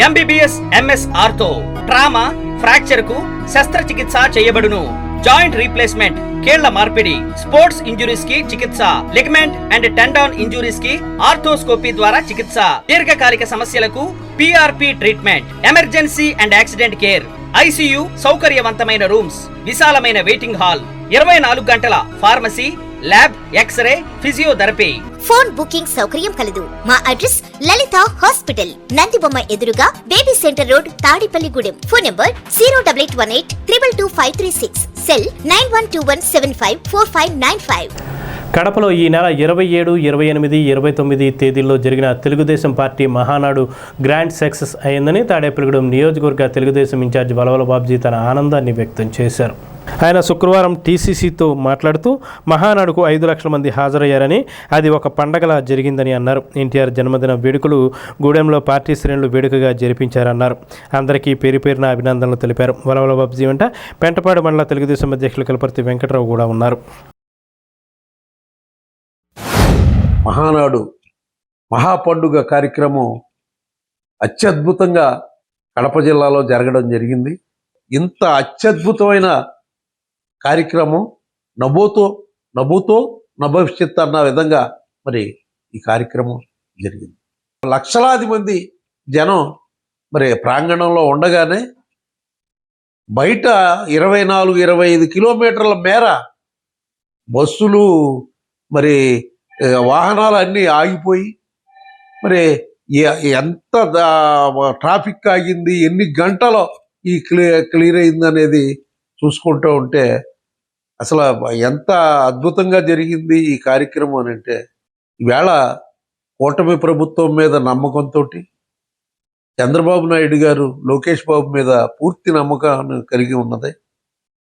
MBBS MS ortho, trauma, fracture కు శస్త్రచికిత్స చేయబడును. జాయింట్ రీప్లేస్మెంట్, కీళ్ల మార్పిడి, స్పోర్ట్స్ ఇంజురీస్ కి చికిత్స, లిగమెంట్ అండ్ టెండాన్ ఇంజురీస్ కి ఆర్థోస్కోపీ ద్వారా చికిత్స, దీర్ఘకాలిక సమస్యలకు PRP treatment, emergency and accident care, ICU, సౌకర్యవంతమైన రూమ్స్, విశాలమైన వెయిటింగ్ హాల్, 24 గంటల pharmacy, lab, X ray, physiotherapy. Phone booking సౌకర్యం కలదు. మా అడ్రస్ లలిత హాస్పిటల్, నందిబొమ్మ ఎదురుగా, baby centre road, Tadepalligudem. Phone number 08818222536, cell 9121754595. కడపలో ఈ నెల 27, 28, 29 తేదీల్లో జరిగిన Telugu Desam party Mahanadu grand success అయిందని తాడేపల్లిగూడెం నియోజకవర్గ తెలుగుదేశం ఇన్ఛార్జ్ వలవల బాబ్జీ తన ఆనందాన్ని వ్యక్తం చేశారు. ఆయన శుక్రవారం టీసీసీతో మాట్లాడుతూ మహానాడుకు 5 లక్షల మంది హాజరయ్యారని, అది ఒక పండగలా జరిగిందని అన్నారు. ఎన్టీఆర్ జన్మదిన వేడుకలు గూడెంలో పార్టీ శ్రేణులు వేడుకగా జరిపించారన్నారు. అందరికీ పేరు పేరున అభినందనలు తెలిపారు. వలవల బాబ్జీ వెంట పెంటపాడు మండల తెలుగుదేశం అధ్యక్షులు కలపర్తి వెంకటరావు కూడా ఉన్నారు. మహానాడు మహాపండుగ కార్యక్రమం అత్యద్భుతంగా కడప జిల్లాలో జరగడం జరిగింది. ఇంత అత్యద్భుతమైన కార్యక్రమం నభూతో నభవిష్యత్ అన్న విధంగా మరి ఈ కార్యక్రమం జరిగింది. లక్షలాది మంది జనం మరి ప్రాంగణంలో ఉండగానే బయట 24-25 కిలోమీటర్ల మేర బస్సులు మరి వాహనాలు అన్నీ ఆగిపోయి మరి ఎంత ట్రాఫిక్ ఆగింది, ఎన్ని గంటలో ఈ క్లియర్ అయింది అనేది చూసుకుంటూ ఉంటే అసలు ఎంత అద్భుతంగా జరిగింది ఈ కార్యక్రమం అని అంటే, ఈవేళ కూటమి ప్రభుత్వం మీద నమ్మకంతో చంద్రబాబు నాయుడు గారు లోకేష్ బాబు మీద పూర్తి నమ్మకాన్ని కలిగి ఉన్నది.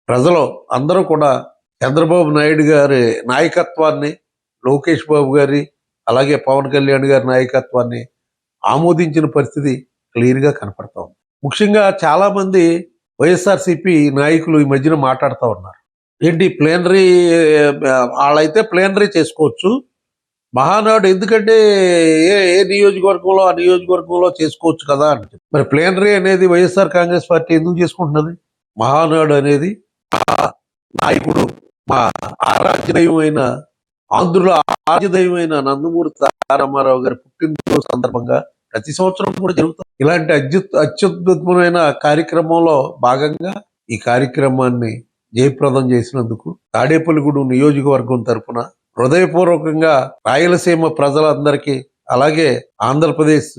ప్రజలు అందరూ కూడా చంద్రబాబు నాయుడు గారి నాయకత్వాన్ని, లోకేష్ బాబు గారి అలాగే పవన్ కళ్యాణ్ గారి నాయకత్వాన్ని ఆమోదించిన పరిస్థితి క్లియర్గా కనపడతా ఉంది. ముఖ్యంగా చాలామంది వైఎస్ఆర్సీపీ నాయకులు ఈ మధ్యన మాట్లాడుతూ ఉన్నారు, ఏంటి ప్లేనరీ, వాళ్ళైతే ప్లేనరీ చేసుకోవచ్చు, మహానాడు ఎందుకంటే ఏ నియోజకవర్గంలో ఆ నియోజకవర్గంలో చేసుకోవచ్చు కదా అంటే, మరి ప్లేనరీ అనేది వైఎస్ఆర్ కాంగ్రెస్ పార్టీ ఎందుకు చేసుకుంటున్నది? మహానాడు అనేది నాయకుడు, మా ఆరాధ్యదైవమైన ఆంధ్రుల ఆరాధ్యదైవమైన నందమూరి తారకరామారావు గారి పుట్టినరోజు సందర్భంగా ప్రతి సంవత్సరం కూడా జరుగుతుంది. ఇలాంటి అత్యద్భుతమైన కార్యక్రమంలో భాగంగా ఈ కార్యక్రమాన్ని జయప్రదం చేసినందుకు తాడేపల్లిగూడెం నియోజకవర్గం తరఫున హృదయపూర్వకంగా రాయలసీమ ప్రజలందరికీ, అలాగే ఆంధ్రప్రదేశ్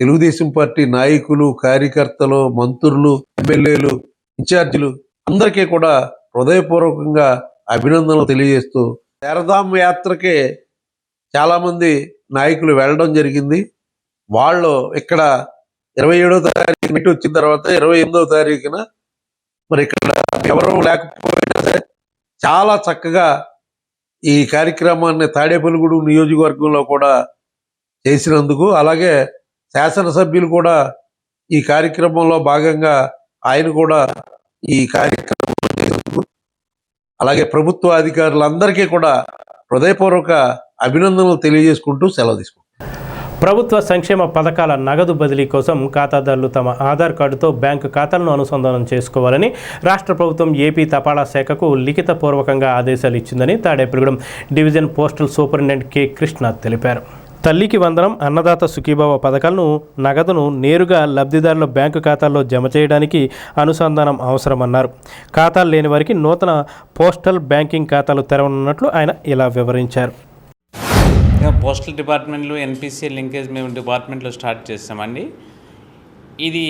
తెలుగుదేశం పార్టీ నాయకులు, కార్యకర్తలు, మంత్రులు, ఎమ్మెల్యేలు, ఇన్ఛార్జీలు అందరికీ కూడా హృదయపూర్వకంగా అభినందనలు తెలియజేస్తూ, శారదాం యాత్రకే చాలామంది నాయకులు వెళ్ళడం జరిగింది. వాళ్ళు ఇక్కడ 27వ తారీఖు నైట్ వచ్చిన తర్వాత 28వ తారీఖున మరి ఇక్కడ ఎవరూ లేకపోయినా సరే చాలా చక్కగా ఈ కార్యక్రమాన్ని తాడేపల్లిగూడెం నియోజకవర్గంలో కూడా చేసినందుకు, అలాగే శాసనసభ్యులు కూడా ఈ కార్యక్రమంలో భాగంగా ఆయన కూడా ఈ కార్యక్రమం చేసినందుకు, అలాగే ప్రభుత్వ అధికారులందరికీ కూడా హృదయపూర్వక అభినందనలు తెలియజేసుకుంటూ సెలవు తీసుకుంటాం. ప్రభుత్వ సంక్షేమ పథకాల నగదు బదిలీ కోసం ఖాతాదారులు తమ ఆధార్ కార్డుతో బ్యాంకు ఖాతాలను అనుసంధానం చేసుకోవాలని రాష్ట్ర ప్రభుత్వం ఏపీ తపాలా శాఖకు లిఖితపూర్వకంగా ఆదేశాలు ఇచ్చిందని Tadepalligudem division postal superintendent K Krishna తెలిపారు. తల్లికి వందనం, అన్నదాత సుఖీభావ పథకాలను నగదును నేరుగా లబ్ధిదారుల బ్యాంకు ఖాతాల్లో జమ చేయడానికి అనుసంధానం అవసరమన్నారు. ఖాతాలు లేని వారికి నూతన పోస్టల్ బ్యాంకింగ్ ఖాతాలు తెరవనున్నట్లు ఆయన ఇలా వివరించారు. పోస్టల్ డిపార్ట్మెంట్లో ఎన్పిసి లింకేజ్ మేము డిపార్ట్మెంట్లో స్టార్ట్ చేస్తామండి. ఇది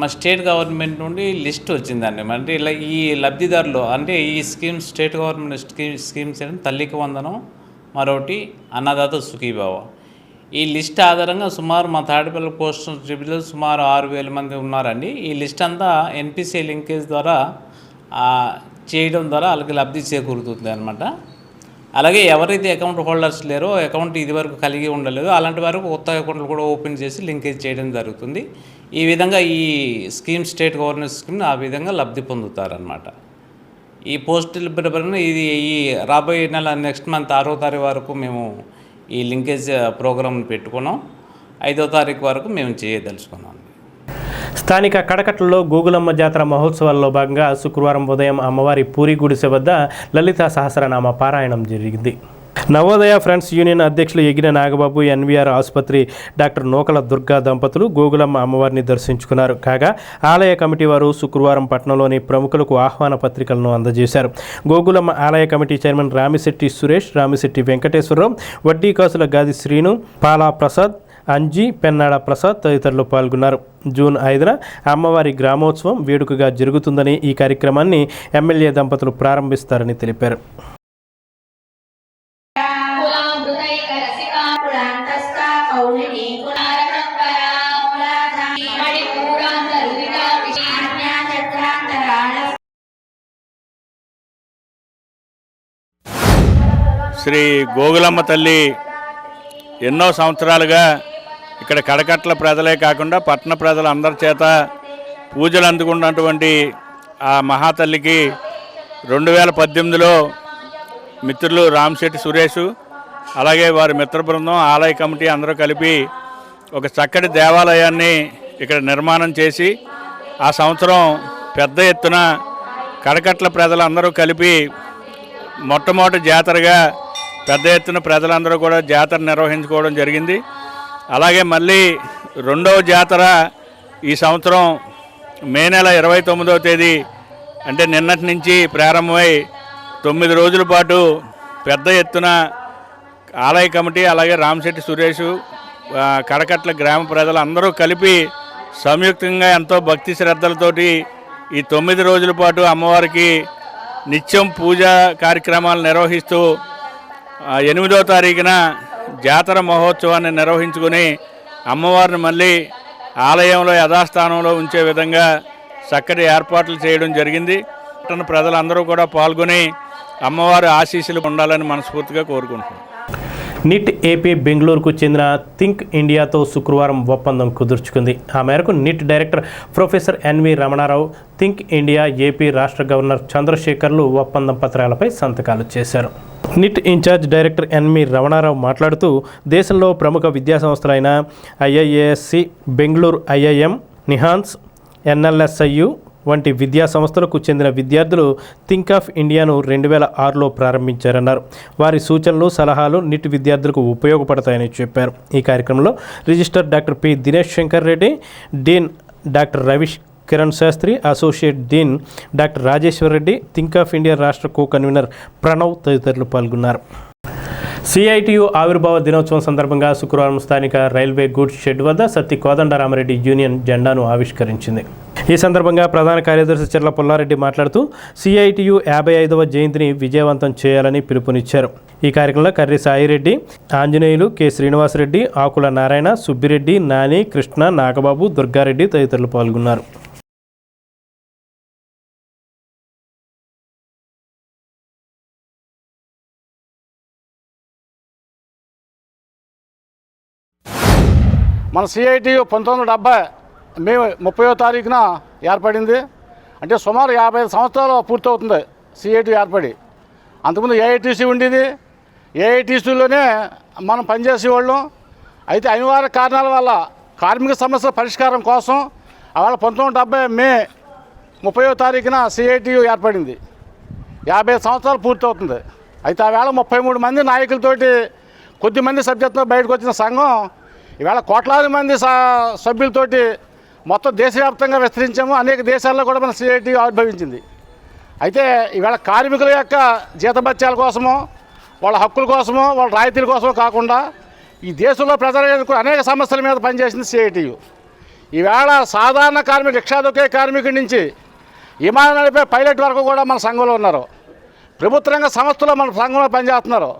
మా స్టేట్ గవర్నమెంట్ నుండి లిస్ట్ వచ్చిందండి. అంటే ఇలా ఈ లబ్ధిదారులు అంటే ఈ స్కీమ్స్ స్టేట్ గవర్నమెంట్ స్కీమ్స్ ఏంటంటే తల్లికి వందనం, మరొకటి అన్నదాత సుఖీభావ. ఈ లిస్ట్ ఆధారంగా సుమారు మా తాడేపల్లి పోస్టల్ ట్రిబ్యునల్ సుమారు 6,000 మంది ఉన్నారండి. ఈ లిస్ట్ అంతా ఎన్పిసి లింకేజ్ ద్వారా చేయడం ద్వారా వాళ్ళకి లబ్ధి చేకూరుతుంది అనమాట. అలాగే ఎవరైతే అకౌంట్ హోల్డర్స్ లేరో, అకౌంట్ ఇదివరకు కలిగి ఉండలేదో అలాంటి వారికి కొత్త అకౌంట్లు కూడా ఓపెన్ చేసి లింకేజ్ చేయడం జరుగుతుంది. ఈ విధంగా ఈ స్కీమ్ స్టేట్ గవర్నెన్స్ స్కీమ్ ఆ విధంగా లబ్ధి పొందుతారనమాట. ఈ పోస్టుల ప్రిపరేషన్ ఇది ఈ రాబోయే నెల నెక్స్ట్ మంత్ 6వ తారీఖు వరకు మేము ఈ లింకేజ్ ప్రోగ్రామ్ పెట్టుకున్నాం. 5వ తారీఖు వరకు మేము చేయదలుచుకున్నాం. స్థానిక కడకట్లలో గోగులమ్మ జాతర మహోత్సవాల్లో భాగంగా శుక్రవారం ఉదయం అమ్మవారి పూరి గుడిసె వద్ద లలిత సహస్రనామ పారాయణం జరిగింది. నవోదయ ఫ్రెండ్స్ యూనియన్ అధ్యక్షులు ఎగిన నాగబాబు, ఎన్వీఆర్ ఆసుపత్రి డాక్టర్ నూకల దుర్గా దంపతులు గోగులమ్మ అమ్మవారిని దర్శించుకున్నారు. కాగా ఆలయ కమిటీ వారు శుక్రవారం పట్టణంలోని ప్రముఖులకు ఆహ్వాన పత్రికలను అందజేశారు. గోగులమ్మ ఆలయ కమిటీ చైర్మన్ రామిశెట్టి సురేష్, రామిశెట్టి వెంకటేశ్వరరావు, వడ్డీ కాసుల గాది శ్రీను, పాలా ప్రసాద్, అంజీ, పెన్నాడ ప్రసాద్ తదితరులు పాల్గొన్నారు. జూన్ 5న అమ్మవారి గ్రామోత్సవం వేడుకగా జరుగుతుందని ఈ కార్యక్రమాన్ని ఎమ్మెల్యే దంపతులు ప్రారంభిస్తారని తెలిపారు. శ్రీ గోగులమ్మ తల్లి ఎన్నో సంవత్సరాలుగా ఇక్కడ కడకట్ల ప్రజలే కాకుండా పట్టణ ప్రజలు అందరి చేత పూజలు అందుకున్నటువంటి ఆ మహాతల్లికి 2018లో మిత్రులు రామిశెట్టి సురేష్ అలాగే వారి మిత్ర బృందం ఆలయ కమిటీ అందరూ కలిపి ఒక చక్కటి దేవాలయాన్ని ఇక్కడ నిర్మాణం చేసి ఆ సంవత్సరం పెద్ద ఎత్తున కడకట్ల ప్రజలందరూ కలిపి మొట్టమొదటి జాతరగా పెద్ద ఎత్తున ప్రజలందరూ కూడా జాతర నిర్వహించుకోవడం జరిగింది. అలాగే మళ్ళీ రెండవ జాతర ఈ సంవత్సరం మే నెల 29వ తేదీ అంటే నిన్నటి నుంచి ప్రారంభమై 9 రోజుల పాటు పెద్ద ఎత్తున ఆలయ కమిటీ అలాగే రామిశెట్టి సురేష్ కడకట్ల గ్రామ ప్రజలు అందరూ కలిపి సంయుక్తంగా ఎంతో భక్తి శ్రద్ధలతోటి ఈ 9 రోజుల పాటు అమ్మవారికి నిత్యం పూజా కార్యక్రమాలు నిర్వహిస్తూ 8వ తారీఖున జాతర మహోత్సవాన్ని నిర్వహించుకుని అమ్మవారిని మళ్ళీ ఆలయంలో యథాస్థానంలో ఉంచే విధంగా చక్కటి ఏర్పాట్లు చేయడం జరిగింది. పట్టణ ప్రజలందరూ కూడా పాల్గొని అమ్మవారి ఆశీస్సులు ఉండాలని మనస్ఫూర్తిగా కోరుకుంటున్నాం. నిట్ ఏపీ బెంగళూరుకు చెందిన థింక్ ఇండియాతో శుక్రవారం ఒప్పందం కుదుర్చుకుంది. ఆ మేరకు NIT director professor NV Ramana Rao, think India AP రాష్ట్ర గవర్నర్ చంద్రశేఖర్లు ఒప్పందం పత్రాలపై సంతకాలు చేశారు. NIT in charge director NV Ramana Rao మాట్లాడుతూ దేశంలో ప్రముఖ విద్యాసంస్థలైన IISc, Bengaluru IIM, NIMHANS, NLSIU వంటి విద్యా సంస్థలకు చెందిన విద్యార్థులు థింక్ ఆఫ్ ఇండియాను 2006లో ప్రారంభించారన్నారు. వారి సూచనలు, సలహాలు నిట్ విద్యార్థులకు ఉపయోగపడతాయని చెప్పారు. ఈ కార్యక్రమంలో registrar doctor P Dinesh Shankar Reddy, dean doctor Ravish Kiran Sastry, associate dean doctor Rajeshwar Reddy, think of India రాష్ట్ర కో కన్వీనర్ ప్రణవ్ తదితరులు పాల్గొన్నారు. సిఐటియు ఆవిర్భావ దినోత్సవం సందర్భంగా శుక్రవారం స్థానిక రైల్వే గూడ్స్ షెడ్ వద్ద సత్తి కోదండరామరెడ్డి యూనియన్ జెండాను ఆవిష్కరించింది. ఈ సందర్భంగా ప్రధాన కార్యదర్శి చెర్ల పుల్లారెడ్డి మాట్లాడుతూ సిఐటియు 55వ జయంతిని విజయవంతం చేయాలని పిలుపునిచ్చారు. ఈ కార్యక్రమంలో కర్రి సాయిరెడ్డి, ఆంజనేయులు, కె శ్రీనివాసరెడ్డి, ఆకుల నారాయణ, సుబ్బిరెడ్డి, నాని, కృష్ణ, నాగబాబు, దుర్గారెడ్డి తదితరులు పాల్గొన్నారు. మన సిఐటియు 1970 మే 30వ తారీఖున ఏర్పడింది. అంటే సుమారు 55 సంవత్సరాలు పూర్తవుతుంది సిఐటి ఏర్పడి. అంతకుముందు ఏఐటీసీ ఉండేది. ఏఐటీసీలోనే మనం పనిచేసేవాళ్ళం. అయితే అనివార్య కారణాల వల్ల కార్మిక సమస్యల పరిష్కారం కోసం అవాళ 1970 మే 30వ తారీఖున సిఐటియు ఏర్పడింది. 55 సంవత్సరాలు పూర్తవుతుంది. అయితే ఆవేళ 33 మంది నాయకులతోటి కొద్దిమంది సభ్యత్వం బయటకు వచ్చిన సంఘం ఈవేళ కోట్లాది మంది సభ్యులతోటి మొత్తం దేశవ్యాప్తంగా విస్తరించాము. అనేక దేశాల్లో కూడా మన సిఐటి ఆవిర్భవించింది. అయితే ఈవేళ కార్మికుల యొక్క జీతభత్యాల కోసమో, వాళ్ళ హక్కుల కోసమో, వాళ్ళ రాయితీల కోసమో కాకుండా ఈ దేశంలో ప్రజలకు అనేక సమస్యల మీద పనిచేసింది సిఐటియు. ఈవేళ సాధారణ కార్మికుడు, రిక్షా దొక్కే కార్మికుడి నుంచి విమానం నడిపే పైలట్ వరకు కూడా మన సంఘంలో ఉన్నారు. ప్రభుత్వ రంగ సంస్థలో మన సంఘంలో పనిచేస్తున్నారు.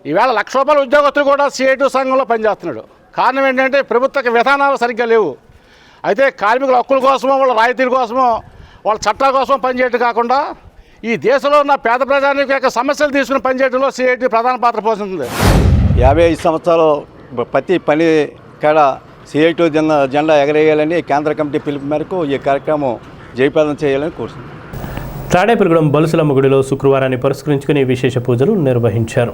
ఈవేళ ₹1,00,000 ఉద్యోగస్తులు కూడా సిఐటి సంఘంలో పనిచేస్తున్నాడు. కారణం ఏంటంటే ప్రభుత్వ విధానాలు సరిగ్గా లేవు. అయితే కార్మికుల హక్కుల కోసమో, వాళ్ళ రాయితీల కోసమో, వాళ్ళ చట్టాల కోసం పనిచేయడం కాకుండా ఈ దేశంలో ఉన్న పేద ప్రజానికి యొక్క సమస్యలు తీసుకుని పనిచేయడంలో సిఐటి ప్రధాన పాత్ర పోషిస్తుంది. 55 సంవత్సరాలు ప్రతి పని కాడ సిఐటి జెండా ఎగరేయాలని కేంద్ర కమిటీ పిలుపు మేరకు ఈ కార్యక్రమం జయప్రదం చేయాలని కోరుతున్నాను. తాడేపల్లిగూడెం బలుసులమ్మ గుడిలో శుక్రవారాన్ని పురస్కరించుకుని విశేష పూజలు నిర్వహించారు.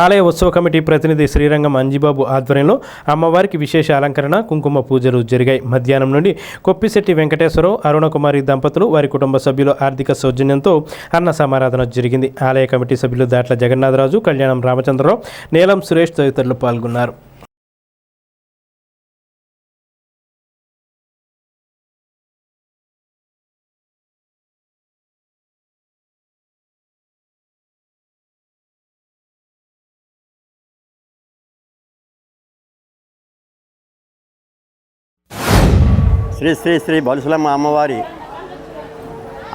ఆలయ ఉత్సవ కమిటీ ప్రతినిధి శ్రీరంగం అంజిబాబు ఆధ్వర్యంలో అమ్మవారికి విశేష అలంకరణ, కుంకుమ పూజలు జరిగాయి. మధ్యాహ్నం నుండి కొప్పిశెట్టి వెంకటేశ్వరరావు, అరుణకుమారి దంపతులు వారి కుటుంబ సభ్యుల ఆర్థిక సౌజన్యంతో అన్న సమారాధన జరిగింది. ఆలయ కమిటీ సభ్యులు దాట్ల జగన్నాథరాజు, కళ్యాణం రామచంద్రరావు, నీలం సురేష్ తదితరులు పాల్గొన్నారు. శ్రీ శ్రీ శ్రీ బలుసులమ్మ అమ్మవారి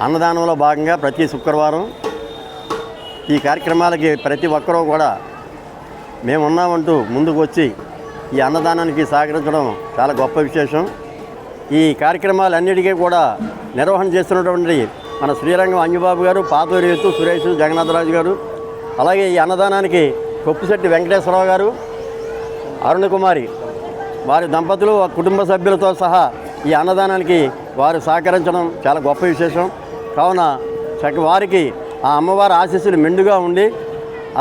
అన్నదానంలో భాగంగా ప్రతి శుక్రవారం ఈ కార్యక్రమాలకి ప్రతి ఒక్కరూ కూడా మేమున్నామంటూ ముందుకు వచ్చి ఈ అన్నదానానికి సహకరించడం చాలా గొప్ప విశేషం. ఈ కార్యక్రమాలన్నిటికీ కూడా నిర్వహణ చేస్తున్నటువంటి మన శ్రీరంగం అంజుబాబు గారు, పాతూరి ఎత్తు సురేష్, జగన్నాథరాజు గారు, అలాగే ఈ అన్నదానానికి కొప్పిశెట్టి వెంకటేశ్వరరావు గారు, అరుణకుమారి వారి దంపతులు కుటుంబ సభ్యులతో సహా ఈ అన్నదానానికి వారు సహకరించడం చాలా గొప్ప విశేషం. కావున వారికి ఆ అమ్మవారి ఆశీస్సులు మెండుగా ఉండి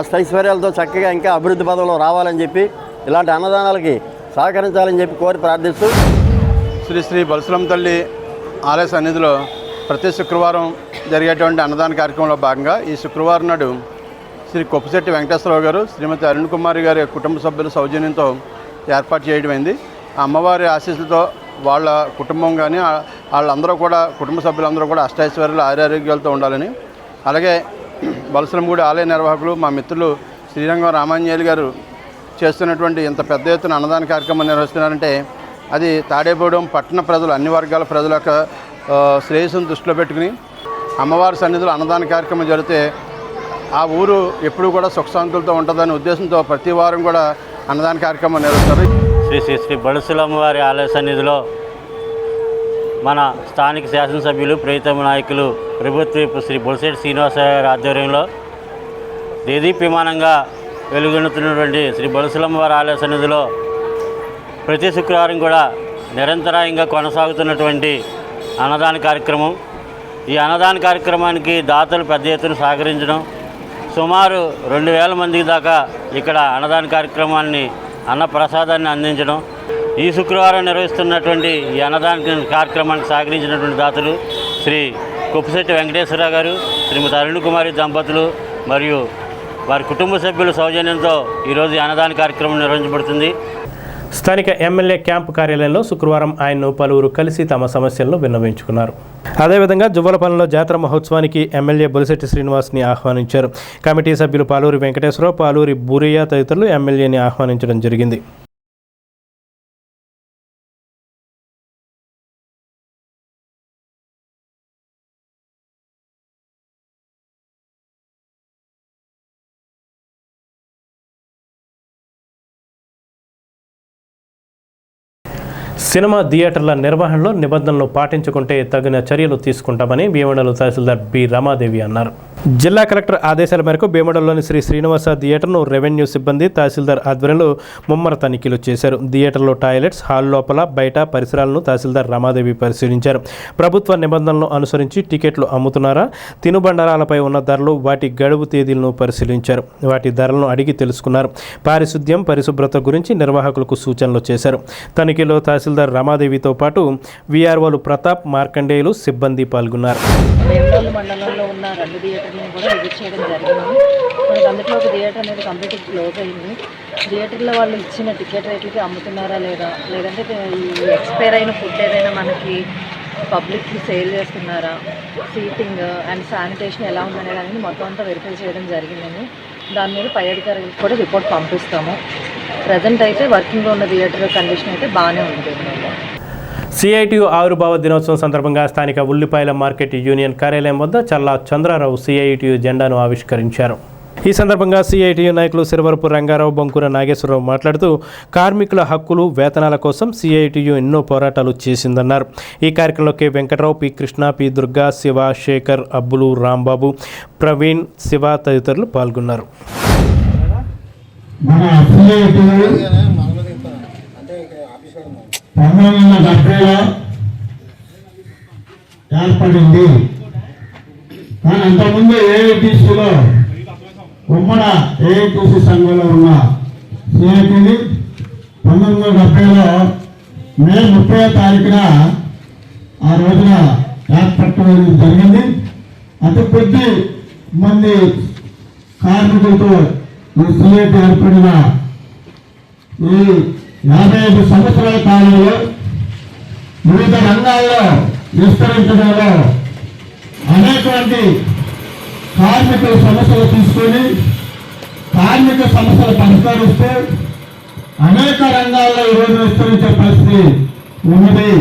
అష్టైశ్వర్యాలతో చక్కగా ఇంకా అభివృద్ధి పదంలో రావాలని చెప్పి ఇలాంటి అన్నదానాలకి సహకరించాలని చెప్పి కోరి ప్రార్థిస్తూ శ్రీ శ్రీ బలుసులమ్మ తల్లి ఆలయ సన్నిధిలో ప్రతి శుక్రవారం జరిగేటువంటి అన్నదాన కార్యక్రమంలో భాగంగా ఈ శుక్రవారం నాడు శ్రీ కొప్పిశెట్టి వెంకటేశ్వరరావు గారు, శ్రీమతి అరుణకుమారి గారి కుటుంబ సభ్యుల సౌజన్యంతో ఏర్పాటు చేయడమైంది. ఆ అమ్మవారి ఆశీస్సులతో వాళ్ళ కుటుంబం కానీ వాళ్ళందరూ కూడా కుటుంబ సభ్యులందరూ కూడా అష్టైశ్వర్యాలు ఆరోగ్యాలతో ఉండాలని, అలాగే బలుసులమ్మగుడి ఆలయ నిర్వాహకులు మా మిత్రులు శ్రీరంగం రామాంజనేయులు గారు చేస్తున్నటువంటి ఇంత పెద్ద ఎత్తున అన్నదాన కార్యక్రమం నిర్వహిస్తున్నారంటే అది తాడేపల్లిగూడెం పట్టణ ప్రజలు, అన్ని వర్గాల ప్రజల యొక్క శ్రేయస్సును దృష్టిలో పెట్టుకుని అమ్మవారి సన్నిధిలో అన్నదాన కార్యక్రమం జరిగితే ఆ ఊరు ఎప్పుడూ కూడా సుఖశాంతులతో ఉంటుందనే ఉద్దేశంతో ప్రతి వారం కూడా అన్నదాన కార్యక్రమం నిర్వహిస్తారు. శ్రీ శ్రీ శ్రీ బలుసులమ్మ వారి ఆలయ సన్నిధిలో మన స్థానిక శాసనసభ్యులు, ప్రియతమ నాయకులు, ప్రభుత్వ శ్రీ బొలిశెట్టి శ్రీనివాస గారి ఆధ్వర్యంలో దేదీప్యమానంగా వెలుగొందుతున్నటువంటి శ్రీ బలుసులమ్మ వారి ఆలయ సన్నిధిలో ప్రతి శుక్రవారం కూడా నిరంతరాయంగా కొనసాగుతున్నటువంటి అన్నదాన కార్యక్రమం. ఈ అన్నదాన కార్యక్రమానికి దాతలు పెద్ద ఎత్తున సహకరించడం, సుమారు 2000 మందికి దాకా ఇక్కడ అన్నదాన కార్యక్రమాన్ని, అన్న ప్రసాదాన్ని అందించడం. ఈ శుక్రవారం నిర్వహిస్తున్నటువంటి ఈ అన్నదాన కార్యక్రమానికి సహకరించినటువంటి దాతలు శ్రీ కొప్పిశెట్టి వెంకటేశ్వరరావు గారు, శ్రీమతి అరుణకుమారి దంపతులు మరియు వారి కుటుంబ సభ్యుల సౌజన్యంతో ఈరోజు ఈ అన్నదాన కార్యక్రమం నిర్వహించబడుతుంది. స్థానిక ఎమ్మెల్యే క్యాంపు కార్యాలయంలో శుక్రవారం ఆయన్ను పలువురు కలిసి తమ సమస్యలను విన్నవించుకున్నారు. అదేవిధంగా జువ్వలపల్లిలో జాతర మహోత్సవానికి ఎమ్మెల్యే బొలిశెట్టి శ్రీనివాస్ని ఆహ్వానించారు. కమిటీ సభ్యులు పాలూరి వెంకటేశ్వరరావు, పాలూరి బూరయ్య తదితరులు ఎమ్మెల్యేని ఆహ్వానించడం జరిగింది. సినిమా థియేటర్ల నిర్వహణలో నిబంధనలు పాటించుకుంటే తగిన చర్యలు తీసుకుంటామని భీమడోలు తహసీల్దార్ బి రమాదేవి అన్నారు. జిల్లా కలెక్టర్ ఆదేశాల మేరకు భీమడోల్లోని శ్రీ శ్రీనివాస థియేటర్ను రెవెన్యూ సిబ్బంది, తహసీల్దార్ ఆధ్వర్యంలో ముమ్మర తనిఖీలు చేశారు. థియేటర్లో టాయిలెట్స్, హాల్ లోపల బయట పరిసరాలను తహసీల్దార్ రమాదేవి పరిశీలించారు. ప్రభుత్వ నిబంధనలను అనుసరించి టికెట్లు అమ్ముతున్నారా, తినుబండారాలపై ఉన్న ధరలు, వాటి గడువు తేదీలను పరిశీలించారు. వాటి ధరలను అడిగి తెలుసుకున్నారు. పారిశుద్ధ్యం, పరిశుభ్రత గురించి నిర్వాహకులకు సూచనలు చేశారు. తనిఖీలో తహసీల్దార్ రమాదేవితో పాటు వీఆర్ఓలు ప్రతాప్, మార్కండేయులు, సిబ్బంది పాల్గొన్నారు. మండలంలో ఉన్న 2 థియేటర్లను కూడా విజిట్ చేయడం జరిగింది. మనకి అందులో ఒక థియేటర్ అనేది కంప్లీట్గా క్లోజ్ అయింది. థియేటర్లో వాళ్ళు ఇచ్చిన టికెట్ రేట్లకి అమ్ముతున్నారా లేదా, లేదంటే ఈ ఎక్స్పైర్ అయిన ఫుడ్ ఏదైనా మనకి పబ్లిక్కి సేల్ చేస్తున్నారా, సీటింగ్ అండ్ శానిటేషన్ ఎలా ఉందనే దాన్ని మొత్తం అంతా వెరిఫై చేయడం జరిగిందని, దాని మీద పై అధికారులకు కూడా రిపోర్ట్ పంపిస్తాము. ప్రజెంట్ అయితే వర్కింగ్లో ఉన్న థియేటర్ కండిషన్ అయితే బాగానే ఉంది. సిఐటియు ఆవిర్భావ దినోత్సవం సందర్భంగా స్థానిక ఉల్లిపాయల మార్కెట్ యూనియన్ కార్యాలయం వద్ద చల్లా చంద్రారావు సిఐటియు జెండాను ఆవిష్కరించారు. ఈ సందర్భంగా సిఐటియు నాయకులు సిరవరపు రంగారావు, బొంకూర నాగేశ్వరరావు మాట్లాడుతూ కార్మికుల హక్కులు, వేతనాల కోసం సిఐటియు ఎన్నో పోరాటాలు చేసిందన్నారు. ఈ కార్యక్రమంలో K Venkatarao, P Krishna, P Durga, Siva, Sekhar, Abbulu, Rambabu, Praveen, Siva తదితరులు పాల్గొన్నారు. ఏర్పడింది. కానీ అంతకుముందు ఏఐటీసీలో ఉమ్మడ ఏఐటీసీ సంఘంలో ఉన్న సిఐటిని 1970లో మే 30వ తారీఖున ఆ రోజున ఏర్పడటం జరిగింది. అతి కొద్ది మంది కార్మికులతో ఈ సిఐటి ఏర్పడిన ఈ 55 సంవత్సరాల కాలంలో వివిధ రంగాల్లో విస్తరించడంలో అనేకమంది కార్మికుల సమస్యలు తీసుకొని కార్మిక సమస్యలు పరిష్కరిస్తూ అనేక రంగాల్లో ఈరోజు విస్తరించే పరిస్థితి ఉన్నది.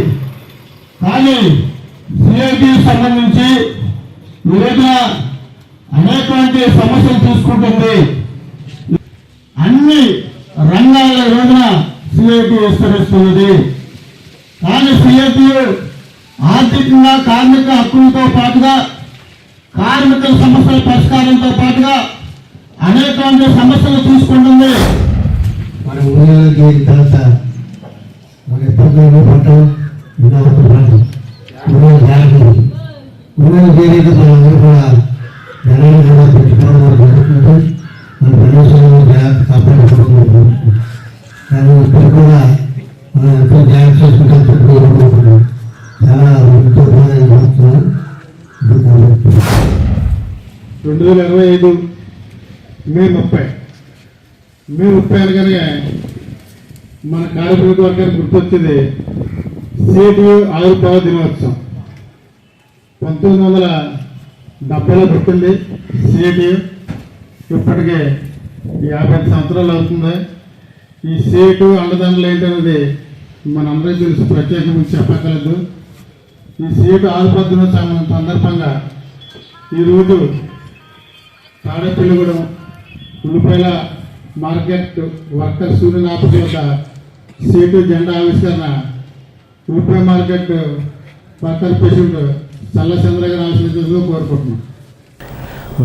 కానీ సిఐటి సంబంధించి ఈ రోజున అనేకమంది సమస్యలు తీసుకుంటుంది. అన్ని రంగాల్లో ఈ రోజున సిఐటి విస్తరిస్తున్నది. కానీ సిఐటి ఆర్థికంగా కార్మిక హక్కులతో పాటుగా కార్మికుల సమస్యల పరిష్కారంతో పాటుగా అనేకమంది సమస్యలు తీసుకుంటుంది. మన ఊళ్ళో చేరిన తర్వాత మన ఎప్పుడు పట్టం వినోదం పట్టం ఊళ్ళో జాగ్రత్త ఊళ్ళో చేరేది మనందరూ కూడా జనాలు కూడా పెట్టుకోవడం జరుగుతుంది. మన ప్రదేశంలో జాగ్రత్త కాపాడుకోవడం కానీ ఇప్పుడు కూడా మనం ఎంతో జాగ్రత్త చేసుకుంటాం. పెట్టుకోవడం చాలా ఎంతో బాగా 2025 మే 30 అనగానే మన కార్మిక వర్గానికి గుర్తొచ్చింది సిఐటియు ఆవిర్భావ దినోత్సవం. 1970లో పుట్టింది సిఐటియు. ఇప్పటికే 55 సంవత్సరాలు అవుతుంది. ఈ సిఐటియు అండదండలు ఏంటనేది మనందరికీ తెలుసు, ప్రత్యేకంగా చెప్పగలదు. ఈ సిఐటియు ఆవిర్భావ దినోత్సవం సందర్భంగా ఈరోజు తాడేపల్లిగూడెం ఉల్లిపాయల మార్కెట్ వర్కర్స్ యూనియన్ ఆఫీస్ వద్ద సిఐటియు జెండా ఆవిష్కరణ ఉల్లిపాయ మార్కెట్ వర్కర్ ప్రెసిడెంట్ చల్ల చంద్రగారు ఆవిష్కరించాలని కోరుకుంటున్నాం.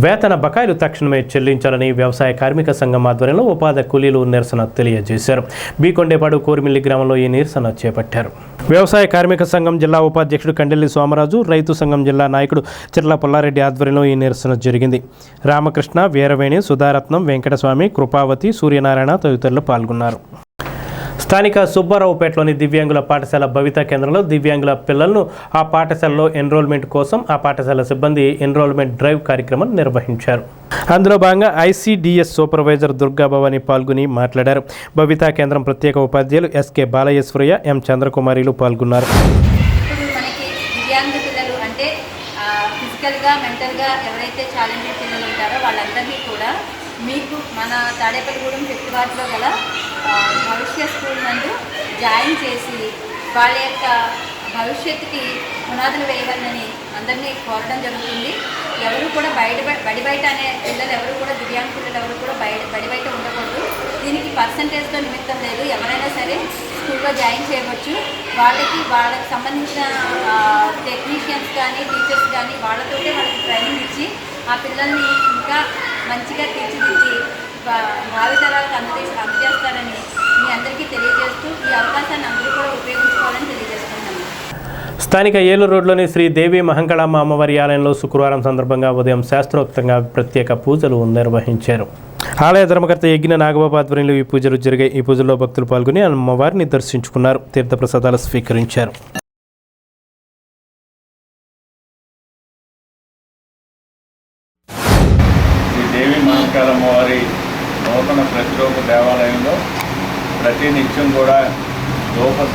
వేతన బకాయిలు తక్షణమే చెల్లించాలని వ్యవసాయ కార్మిక సంఘం ఆధ్వర్యంలో ఉపాధి కూలీలు నిరసన తెలియజేశారు. బీకొండేపాడు కోరిమిల్లి గ్రామంలో ఈ నిరసన చేపట్టారు. వ్యవసాయ కార్మిక సంఘం జిల్లా ఉపాధ్యక్షుడు కండెల్లి సోమరాజు, రైతు సంఘం జిల్లా నాయకుడు చిర్ల పుల్లారెడ్డి ఆధ్వర్యంలో ఈ నిరసన జరిగింది. రామకృష్ణ, వీరవేణి, సుధారత్నం, వెంకటస్వామి, కృపావతి, సూర్యనారాయణ తదితరులు పాల్గొన్నారు. స్థానిక సుబ్బారావుపేటలోని దివ్యాంగుల పాఠశాల భవితా కేంద్రంలో దివ్యాంగుల పిల్లలను ఆ పాఠశాలలో ఎన్రోల్మెంట్ కోసం ఆ పాఠశాల సిబ్బంది ఎన్రోల్మెంట్ డ్రైవ్ కార్యక్రమం నిర్వహించారు. అందులో భాగంగా ఐసిడిఎస్ సూపర్వైజర్ దుర్గా భవాని పాల్గొని మాట్లాడారు. భవితా కేంద్రం ప్రత్యేక ఉపాధ్యాయులు ఎస్కే బాలయేశ్వరయ్య, ఎం చంద్రకుమారిలు పాల్గొన్నారు. దివ్యాంగ పిల్లలు అంటే ఫిజికల్గా మెంటల్గా ఎవరైతే ఛాలెంజెడ్ పిల్లలు ఉంటారో వాళ్ళందరినీ కూడా మీకు మన తాడేపల్లిగూడెం 5th వార్డులో గల భవిష్య స్కూల్ నందు జాయిన్ చేసి వాళ్ళ యొక్క భవిష్యత్తుకి పునాదులు వేయవాలని అందరినీ కోరడం జరుగుతుంది. ఎవరు కూడా బడి బయట అనే పిల్లలు ఎవరు కూడా దివ్యాంగ పిల్లలు ఎవరు కూడా బడి బయట ఉండకూడదు. దీనికి పర్సంటేజ్తో నిమిత్తం లేదు, ఎవరైనా సరే స్కూల్లో జాయిన్ చేయవచ్చు. వాళ్ళకి సంబంధించిన టెక్నీషియన్స్ కానీ టీచర్స్ కానీ వాళ్ళతోటే వాళ్ళకి ట్రైనింగ్ ఇచ్చి ఆ పిల్లల్ని ఇంకా మంచిగా తీర్చిదిద్ది భావితరాలకు అందజేస్తారని మీ అందరికీ తెలియజేస్తూ ఈ అవకాశాన్ని అందరూ కూడా ఉపయోగించుకోవాలని తెలియజేస్తున్నాను. స్థానిక ఏలూరు రోడ్లోని శ్రీ దేవి మహంకాళమ్మ అమ్మవారి ఆలయంలో శుక్రవారం సందర్భంగా ఉదయం శాస్త్రోక్తంగా ప్రత్యేక పూజలు నిర్వహించారు. ఆలయ ధర్మకర్త యజ్ఞ నాగబాబు ఆధ్వర్యంలో ఈ పూజలు జరిగాయి. ఈ పూజల్లో భక్తులు పాల్గొని అమ్మవారిని దర్శించుకున్నారు, తీర్థప్రసాదాలు స్వీకరించారు. దేవి మహంకాళమ్మవారి నూతన ప్రతిరూప దేవాలయంలో ప్రతి నిత్యం కూడా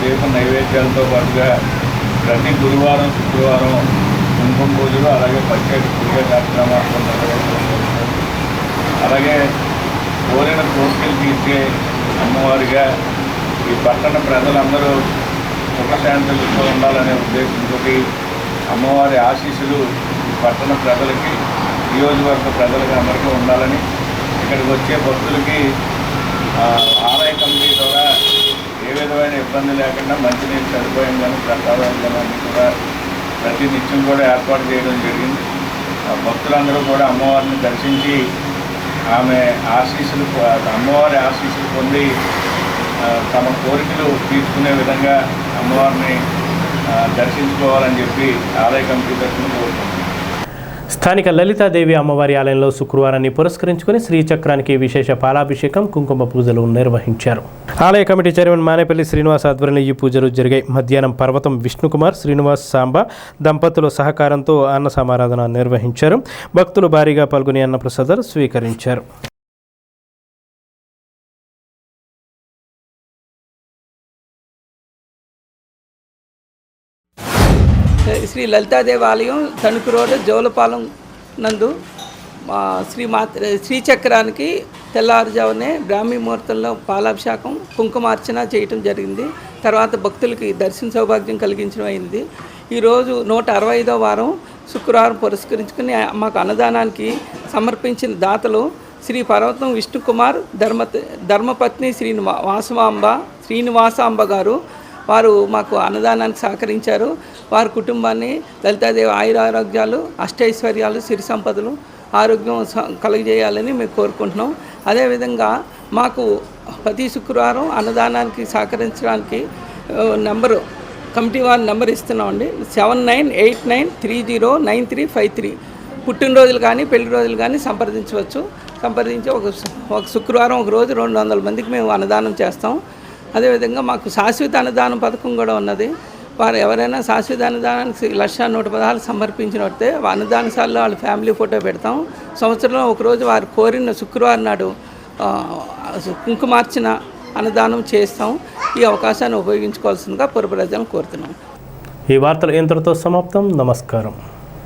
దీప నైవేద్యాలతో పాటుగా ప్రతి గురువారం శుక్రవారం కుంకుమ పూజలు అలాగే ప్రత్యేక పూజ కార్యక్రమాలు నిర్వహించడం. అలాగే కోరిన కోరికలు తీర్చే అమ్మవారిగా ఈ పట్టణ ప్రజలందరూ సుఖశాంతులతో ఉండాలనే ఉద్దేశంతో అమ్మవారి ఆశీస్సులు ఈ పట్టణ ప్రజలకి నియోజకవర్గ ప్రజలకు అందరికీ ఉండాలని ఇక్కడికి వచ్చే భక్తులకి ఆలయ కమిటీ ద్వారా ఏ విధమైన ఇబ్బంది లేకుండా మంచినీరు సదుపాయం కానీ ప్రసాదాలు కానీ అన్నీ కూడా ప్రతి నిత్యం కూడా ఏర్పాటు చేయడం జరిగింది. భక్తులందరూ కూడా అమ్మవారిని దర్శించి అమ్మవారి ఆశీస్సులు పొంది తమ కోరికలు తీర్చుకునే విధంగా అమ్మవారిని దర్శించుకోవాలని చెప్పి ఆలయ కమిటీ తరఫున కోరుకుంటున్నాం. స్థానిక లలితాదేవి అమ్మవారి ఆలయంలో శుక్రవారాన్ని పురస్కరించుకుని శ్రీచక్రానికి విశేష పాలాభిషేకం, కుంకుమ పూజలు నిర్వహించారు. ఆలయ కమిటీ చైర్మన్ మానేపల్లి శ్రీనివాస్ ఆధ్వర్యంలో ఈ పూజలు జరిగాయి. మధ్యాహ్నం పర్వతం విష్ణుకుమార్, శ్రీనివాస్ సాంబ దంపతుల సహకారంతో అన్న సమారాధన నిర్వహించారు. భక్తులు భారీగా పాల్గొని అన్నప్రసాదాలు స్వీకరించారు. శ్రీ లలితాదేవి ఆలయం తణుకు రోడ్డు జోలపాలెం నందు శ్రీచక్రానికి తెల్లారుజామునే బ్రాహ్మీ ముహూర్తంలో పాలాభిషేకం, కుంకుమార్చన చేయటం జరిగింది. తర్వాత భక్తులకి దర్శన సౌభాగ్యం కలిగించడం అయింది. ఈరోజు 165వ వారం శుక్రవారం పురస్కరించుకుని మాకు అన్నదానానికి సమర్పించిన దాతలు శ్రీ పర్వతం విష్ణుకుమార్, ధర్మపత్ని శ్రీనివాసాంబ గారు. వారు మాకు అన్నదానానికి సహకరించారు. వారి కుటుంబాన్ని లలితాదేవి ఆయురారోగ్యాలు, అష్టైశ్వర్యాలు, సిరి సంపదలు, ఆరోగ్యం కలుగజేయాలని మేము కోరుకుంటున్నాం. అదేవిధంగా మాకు ప్రతి శుక్రవారం అన్నదానానికి సహకరించడానికి కమిటీ వారి నెంబర్ ఇస్తున్నామండి. 7989309353. పుట్టినరోజులు కానీ పెళ్లి రోజులు కానీ సంప్రదించవచ్చు. సంప్రదించి ఒక శుక్రవారం ఒక రోజు 200 మందికి మేము అన్నదానం చేస్తాం. అదేవిధంగా మాకు శాశ్వత అన్నదానం పథకం కూడా ఉన్నది. వారు ఎవరైనా శాశ్వత అన్నదానానికి 1,116 సమర్పించినట్టే అన్నదానశాలలో వాళ్ళ ఫ్యామిలీ ఫోటో పెడతాం. సంవత్సరంలో ఒకరోజు వారు కోరిన శుక్రవారం నాడు కుంకుమార్చన అన్నదానం చేస్తాం. ఈ అవకాశాన్ని ఉపయోగించుకోవాల్సిందిగా పుర ప్రజలను కోరుతున్నాం. ఈ వార్తలు ఇంతటితో సమాప్తం. నమస్కారం.